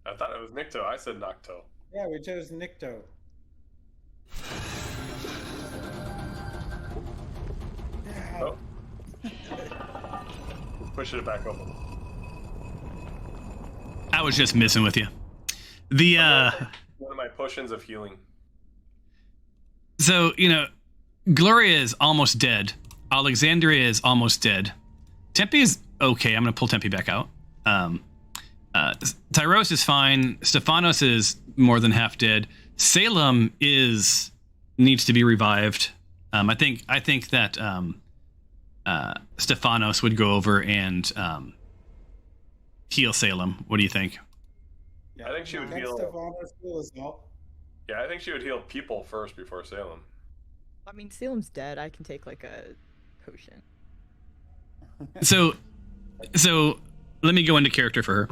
I thought it was Nikto. I said Nocto.
Yeah, we chose Nikto.
Oh. Push it back open.
I was just messing with you. The
One of my potions of healing.
So, Gloria is almost dead. Alexandria is almost dead. Tempe is okay. I'm going to pull Tempe back out. Tyros is fine. Stephanos is more than half dead. Salem needs to be revived. I think that Stephanos would go over and heal Salem. What do you think?
I think she would heal. Yeah, I think she would heal people first before Salem.
I mean, Salem's dead. I can take like a potion.
So let me go into character for her.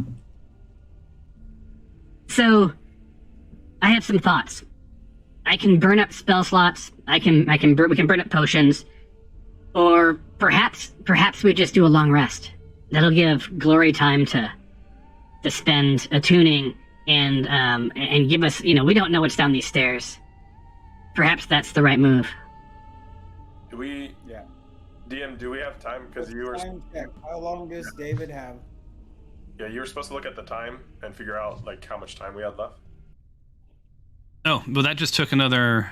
So, I have some thoughts. I can burn up spell slots. We can burn up potions, or perhaps we just do a long rest. That'll give Glory time to spend attuning and give us. We don't know what's down these stairs. Perhaps that's the right move.
Do we?
Yeah.
DM, do we have time? Because you were.
Time check. How long does David have?
Yeah, you were supposed to look at the time and figure out like how much time we had left.
Oh, well, that just took another.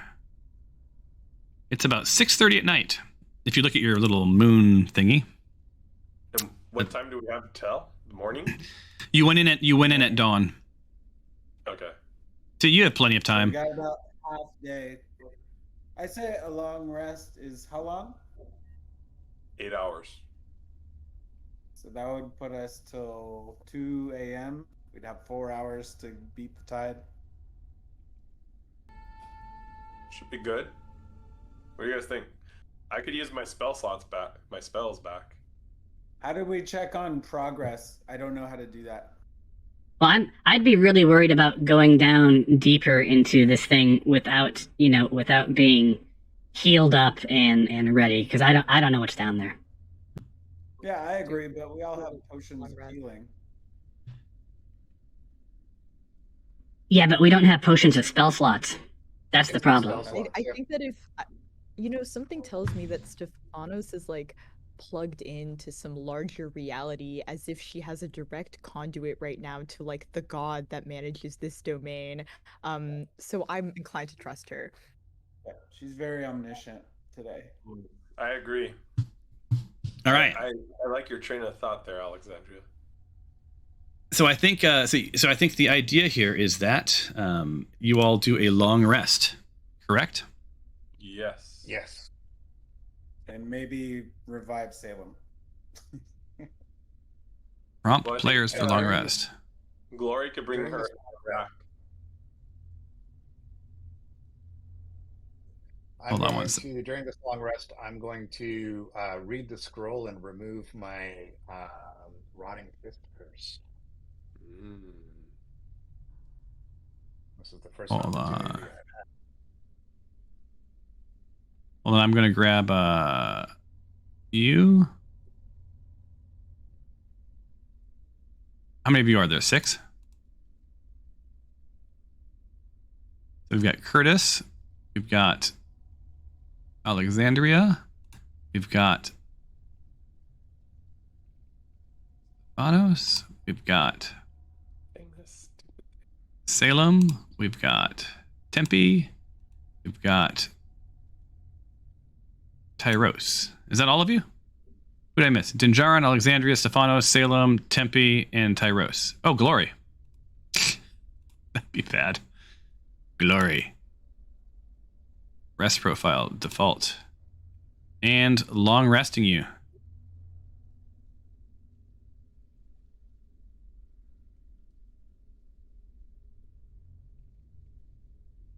It's about 6:30 at night. If you look at your little moon thingy.
And what time do we have to tell? The morning?
You went in at dawn.
Okay.
So you have plenty of time.
We got about half day. I say a long rest is how long?
8 hours.
So that would put us till 2 a.m. We'd have 4 hours to beat the tide.
Should be good. What do you guys think? I could use my spell slots back. My spells back.
How do we check on progress? I don't know how to do that.
Well, I'd be really worried about going down deeper into this thing without being healed up and ready, because I don't know what's down there.
Yeah, I agree, but we all have potions of healing.
Yeah, but we don't have potions of spell slots. That's the problem.
I think that if something tells me that Stephanos is like plugged into some larger reality, as if she has a direct conduit right now to like the god that manages this domain. So I'm inclined to trust her.
Yeah, she's very omniscient today.
I agree.
All right.
I like your train of thought there, Alexandria.
So I think so I think the idea here is that you all do a long rest, correct?
Yes.
Yes.
And maybe revive Salem.
Prompt
Well, I think,
players for long rest.
Glory could bring her back.
Hold on one second.
During this long rest, I'm going to read the scroll and remove my rotting fist curse. This is the first
Hold
opportunity
on.
I've had.
Hold on, I'm gonna grab you. How many of you are there? 6? So we've got Curtis. We've got Alexandria. We've got Stephanos. We've got Salem. We've got Tempe. We've got Tyros. Is that all of you? Who did I miss? Dinjarin, Alexandria, Stephanos, Salem, Tempe, and Tyros. Oh, Glory. That'd be bad. Glory. Rest profile, default. And long resting you.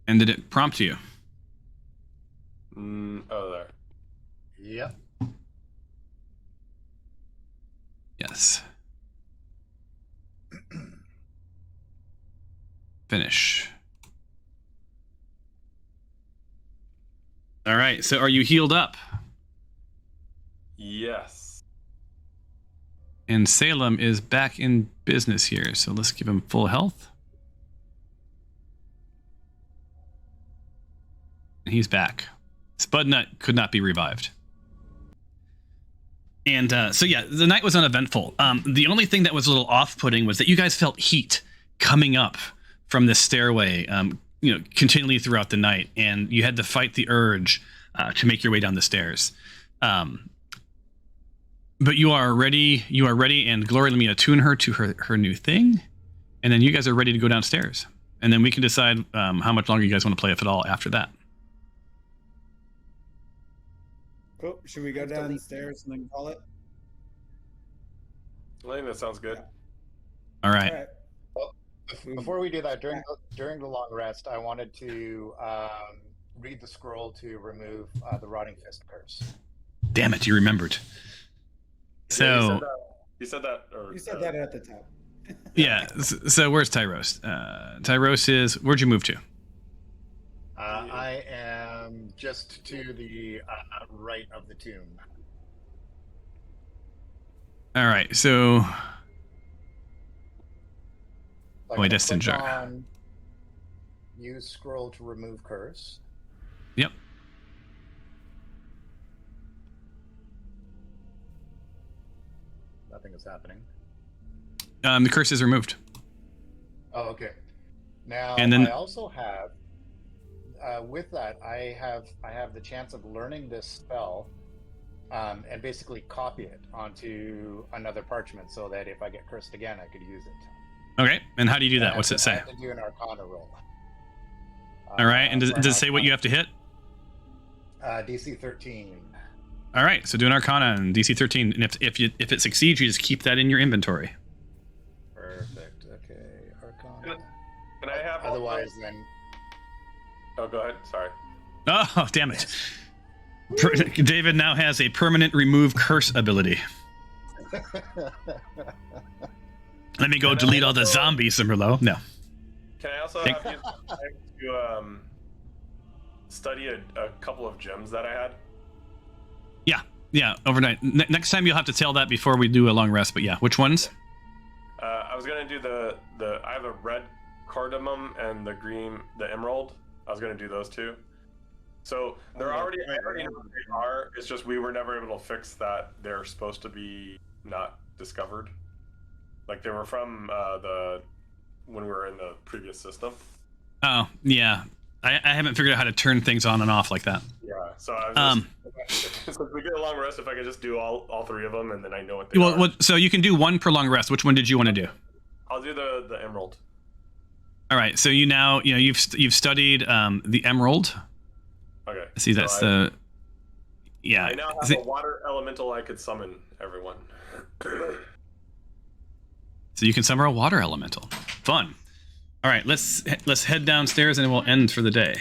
And did it prompt you?
Oh, there.
Yep.
Yes. Finish. All right, so are you healed up?
Yes.
And Salem is back in business here, so let's give him full health. And he's back. Spudnut could not be revived. And so yeah, the night was uneventful. The only thing that was a little off-putting was that you guys felt heat coming up from this stairway. continually throughout the night, and you had to fight the urge to make your way down the stairs. But you are ready. You are ready, and Glory, let me attune her to her new thing, and then you guys are ready to go downstairs, and then we can decide how much longer you guys want to play, if at all, after that.
Cool. Should we go downstairs and then call it?
I think that sounds good.
All right.
All right.
Before we do that, during the long rest, I wanted to read the scroll to remove the Rotting Fist curse.
Damn it, you remembered. So
you said that
at the top.
yeah. So where's Tyros? Tyros is, where'd you move to?
I am just to the right of the tomb.
All right. So
So
wait,
I'm
that's
gonna click
Sinjar.
on use scroll to remove curse.
Yep.
Nothing is happening.
The curse is removed.
Oh, okay. Now,
And then-
I also have, with that, I have the chance of learning this spell, and basically copy it onto another parchment, so that if I get cursed again, I could use it.
Okay. And how do you do that?
And
What's it
I
say?
have to do an Arcana roll.
All right. And does
for an
it say what you have to hit?
DC 13.
All right. So do an Arcana and DC 13, and if it succeeds, you just keep that in your inventory.
Perfect. Okay, Arcana.
Can I have
Otherwise, then.
Oh, go ahead. Sorry.
Oh, damn it. David now has a permanent remove curse ability. Let me go delete all the zombies, Simmerlow. No.
Can I also have you to study a couple of gems that I had?
Yeah, overnight. Next time you'll have to tell that before we do a long rest, but yeah. Which ones?
I was gonna do the I have a red cardamom and the emerald. I was gonna do those two. So they're I already know what they are. It's just we were never able to fix that they're supposed to be not discovered. Like they were from when we were in the previous system.
Oh, yeah. I haven't figured out how to turn things on and off like that.
Yeah. So I was just, if we get a long rest, if I could just do all three of them, and then I know what they are.
Well, so you can do one per long rest. Which one did you want to do?
I'll do the emerald.
All right. So you've studied the emerald.
Okay.
See, that's the. Yeah.
I now have a water elemental I could summon everyone.
So you can summon a water elemental. Fun. All right. Let's head downstairs and we'll end for the day.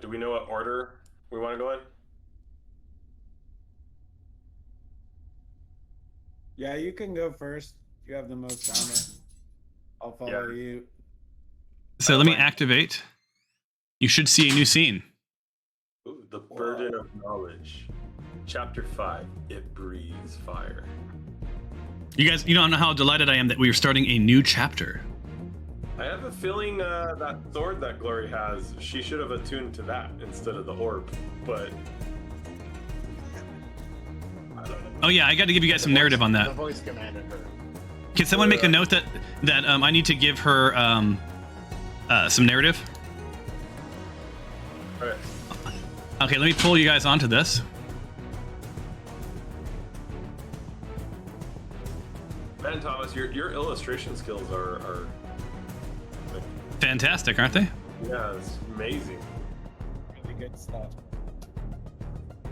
Do we know what order we want to go in?
Yeah, you can go first. You have the most honor. I'll follow you.
So let me activate. You should see a new scene.
Ooh, the burden of knowledge. Chapter 5. It breathes fire.
You guys, you don't know how delighted I am that we are starting a new chapter.
I have a feeling that sword that Glory has, she should have attuned to that instead of the orb, but I don't know.
Oh yeah, I got to give you guys some narrative on that.
The voice commanded her.
Can someone make a note that I need to give her some narrative?
Okay.
Okay, let me pull you guys onto this.
Man, Thomas, your illustration skills are like,
Fantastic, aren't they?
yeah, it's amazing.
Really good stuff.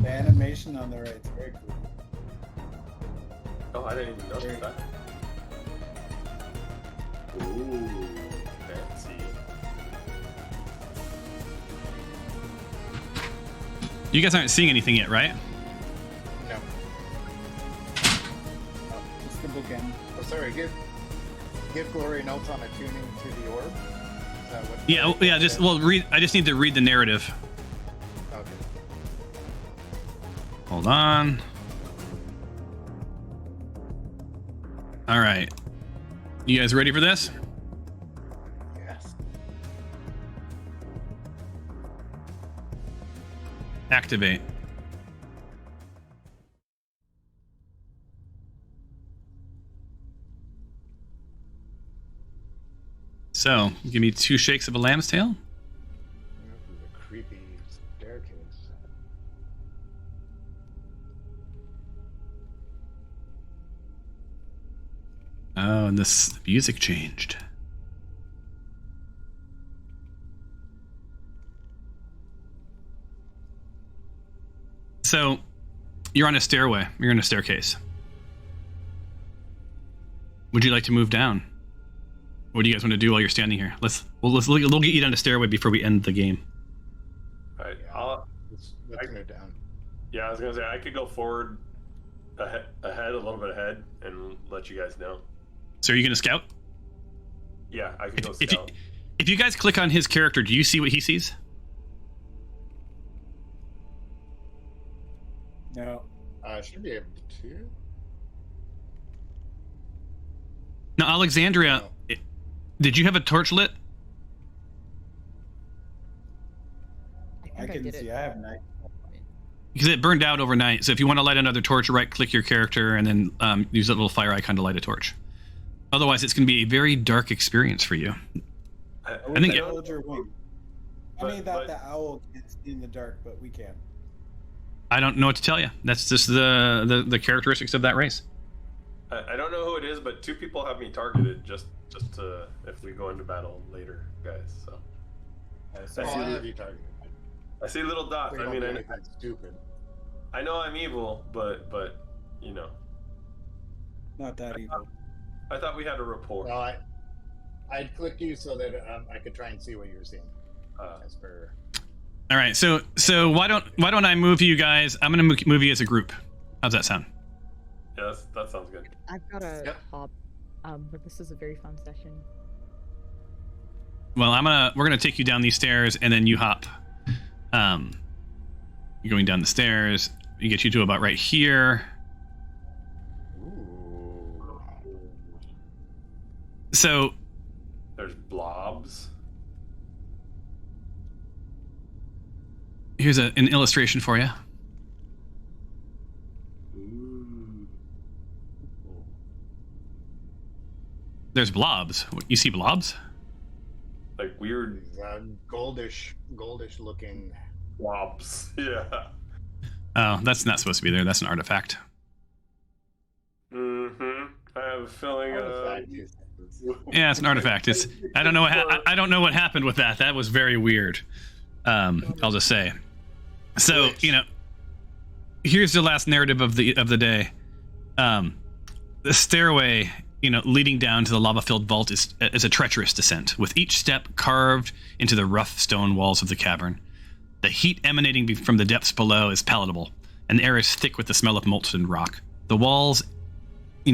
The animation on the right is very cool.
Oh, I didn't even notice that. Ooh, fancy.
You guys aren't seeing anything yet, right?
No.
It's the bookend.
Oh, sorry. Give Glory notes on attuning to the orb. Is that what?
Yeah. Read. I just need to read the narrative.
Okay.
Hold on. All right. You guys ready for this?
Yes.
Activate. So, give me 2 shakes of a lamb's tail.
This is a creepy staircase.
Oh, and this music changed. So, you're on a stairway. You're in a staircase. Would you like to move down? What do you guys want to do while you're standing here? We'll get you down the stairway before we end the game.
All right,
Let's move down.
yeah, I was gonna say I could go forward ahead, a little bit ahead, and let you guys know.
So, are you going to scout?
Yeah, I could go
If
scout.
if you guys click on his character, do you see what he sees?
No.
Should be able to.
Now, Alexandria, did you have a torch lit?
I
think
can
did
see.
it.
I have night.
Because it burned out overnight. So if you want to light another torch, right-click your character and then use that little fire icon to light a torch. Otherwise, it's going to be a very dark experience for you.
I
think
don't-
Soldier wing. I
But-
mean that
but-
the owl can't see in the dark, but we can.
I don't know what to tell you. That's just the characteristics of that race.
I don't know who it is, but 2 people have me targeted just to if we go into battle later, guys. So
So
I have you targeted.
I see little dots.
We
I
don't
mean,
do anything stupid.
I know I'm evil, but you know,
not that evil.
I thought we had a rapport.
Well, I'd click you so that I could try and see what you were seeing. As per.
All right. So why don't I move you guys? I'm going to move you as a group. How's that sound?
Yeah, that sounds good.
I've got a
Yep.
hop, but this is a very fun session.
Well, we're gonna take you down these stairs, and then you hop. You're going down the stairs. You get you to about right here.
Ooh.
So
There's blobs.
here's an illustration for you.
Ooh.
There's blobs. You see blobs?
Like weird
Goldish looking.
blobs. Yeah.
Oh, that's not supposed to be there. That's an artifact.
Mm-hmm. I have a feeling.
Yeah, it's an artifact. I don't know I don't know what happened with that. That was very weird. I'll just say. So, here's the last narrative of the day. The stairway, leading down to the lava-filled vault is a treacherous descent, with each step carved into the rough stone walls of the cavern. The heat emanating from the depths below is palatable, and the air is thick with the smell of molten rock. The walls,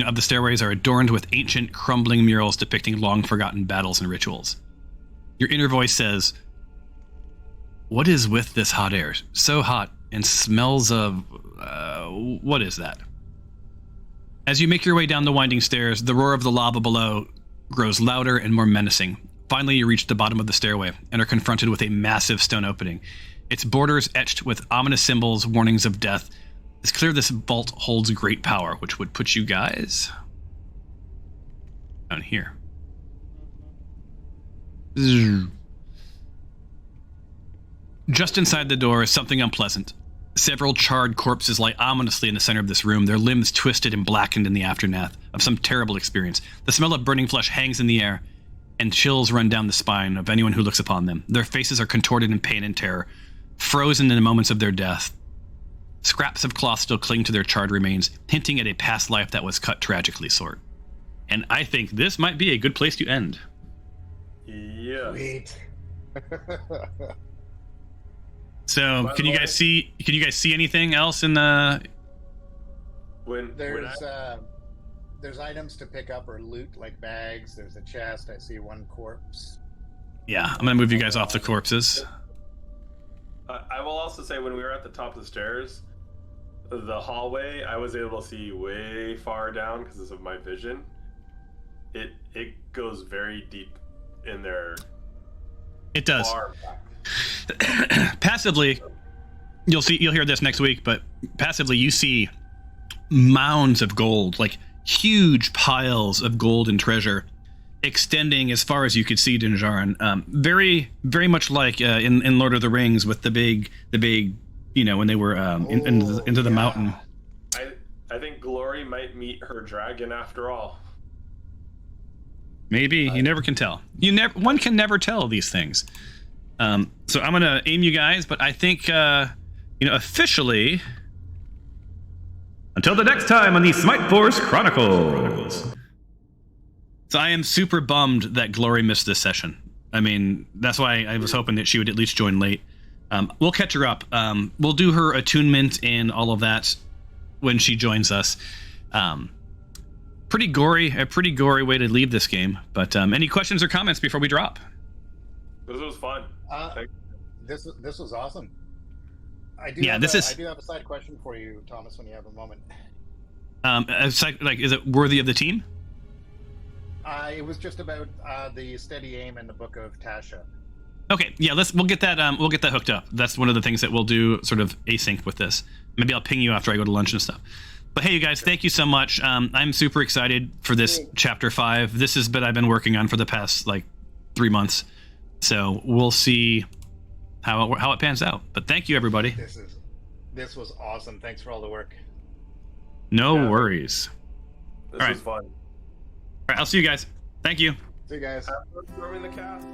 of the stairways are adorned with ancient, crumbling murals depicting long-forgotten battles and rituals. Your inner voice says, "What is with this hot air? So hot and smells of... what is that?" As you make your way down the winding stairs, the roar of the lava below grows louder and more menacing. Finally, you reach the bottom of the stairway and are confronted with a massive stone opening. Its borders etched with ominous symbols, warnings of death. It's clear this vault holds great power, which would put you guys down here. Just inside the door is something unpleasant. Several charred corpses lie ominously in the center of this room, their limbs twisted and blackened in the aftermath of some terrible experience. The smell of burning flesh hangs in the air, and chills run down the spine of anyone who looks upon them. Their faces are contorted in pain and terror, frozen in the moments of their death. Scraps of cloth still cling to their charred remains, hinting at a past life that was cut tragically short. And I think this might be a good place to end.
Yeah.
Sweet.
So,
By
can
the
you
way-
guys see anything else in the...
When
There's items to pick up or loot, like bags. There's a chest. I see one corpse.
Yeah, I'm going to move you guys off the corpses.
I will also say when we were at the top of the stairs, the hallway, I was able to see way far down because of my vision. It goes very deep in there.
It does.
Far back.
Passively, you'll hear this next week, but passively you see mounds of gold, like huge piles of gold and treasure extending as far as you could see Dinjarin. Very, very much like in Lord of the Rings with the big, when they were into the mountain.
I think Glory might meet her dragon after all.
Maybe. You never can tell. One can never tell these things. So I'm gonna aim you guys, but I think officially, until the next time on the Smite Force Chronicles. So I am super bummed that Glory missed this session. I mean, that's why I was hoping that she would at least join late. We'll catch her up. We'll do her attunement and all of that when she joins us. A pretty gory way to leave this game. But any questions or comments before we drop?
This was fun.
This was awesome. I do have a side question for you, Thomas, when you have a moment.
Is it worthy of the team?
It was just about the steady aim in the Book of Tasha.
Okay, yeah, we'll get that hooked up. That's one of the things that we'll do sort of async with this. Maybe I'll ping you after I go to lunch and stuff. But hey, you guys, thank you so much. I'm super excited for this chapter 5. This is what I've been working on for the past 3 months. So we'll see how it pans out. But thank you, everybody.
This was awesome. Thanks for all the work.
No worries.
This was fun.
All right, I'll see you guys. Thank you.
See you guys.
Have fun storming the castle.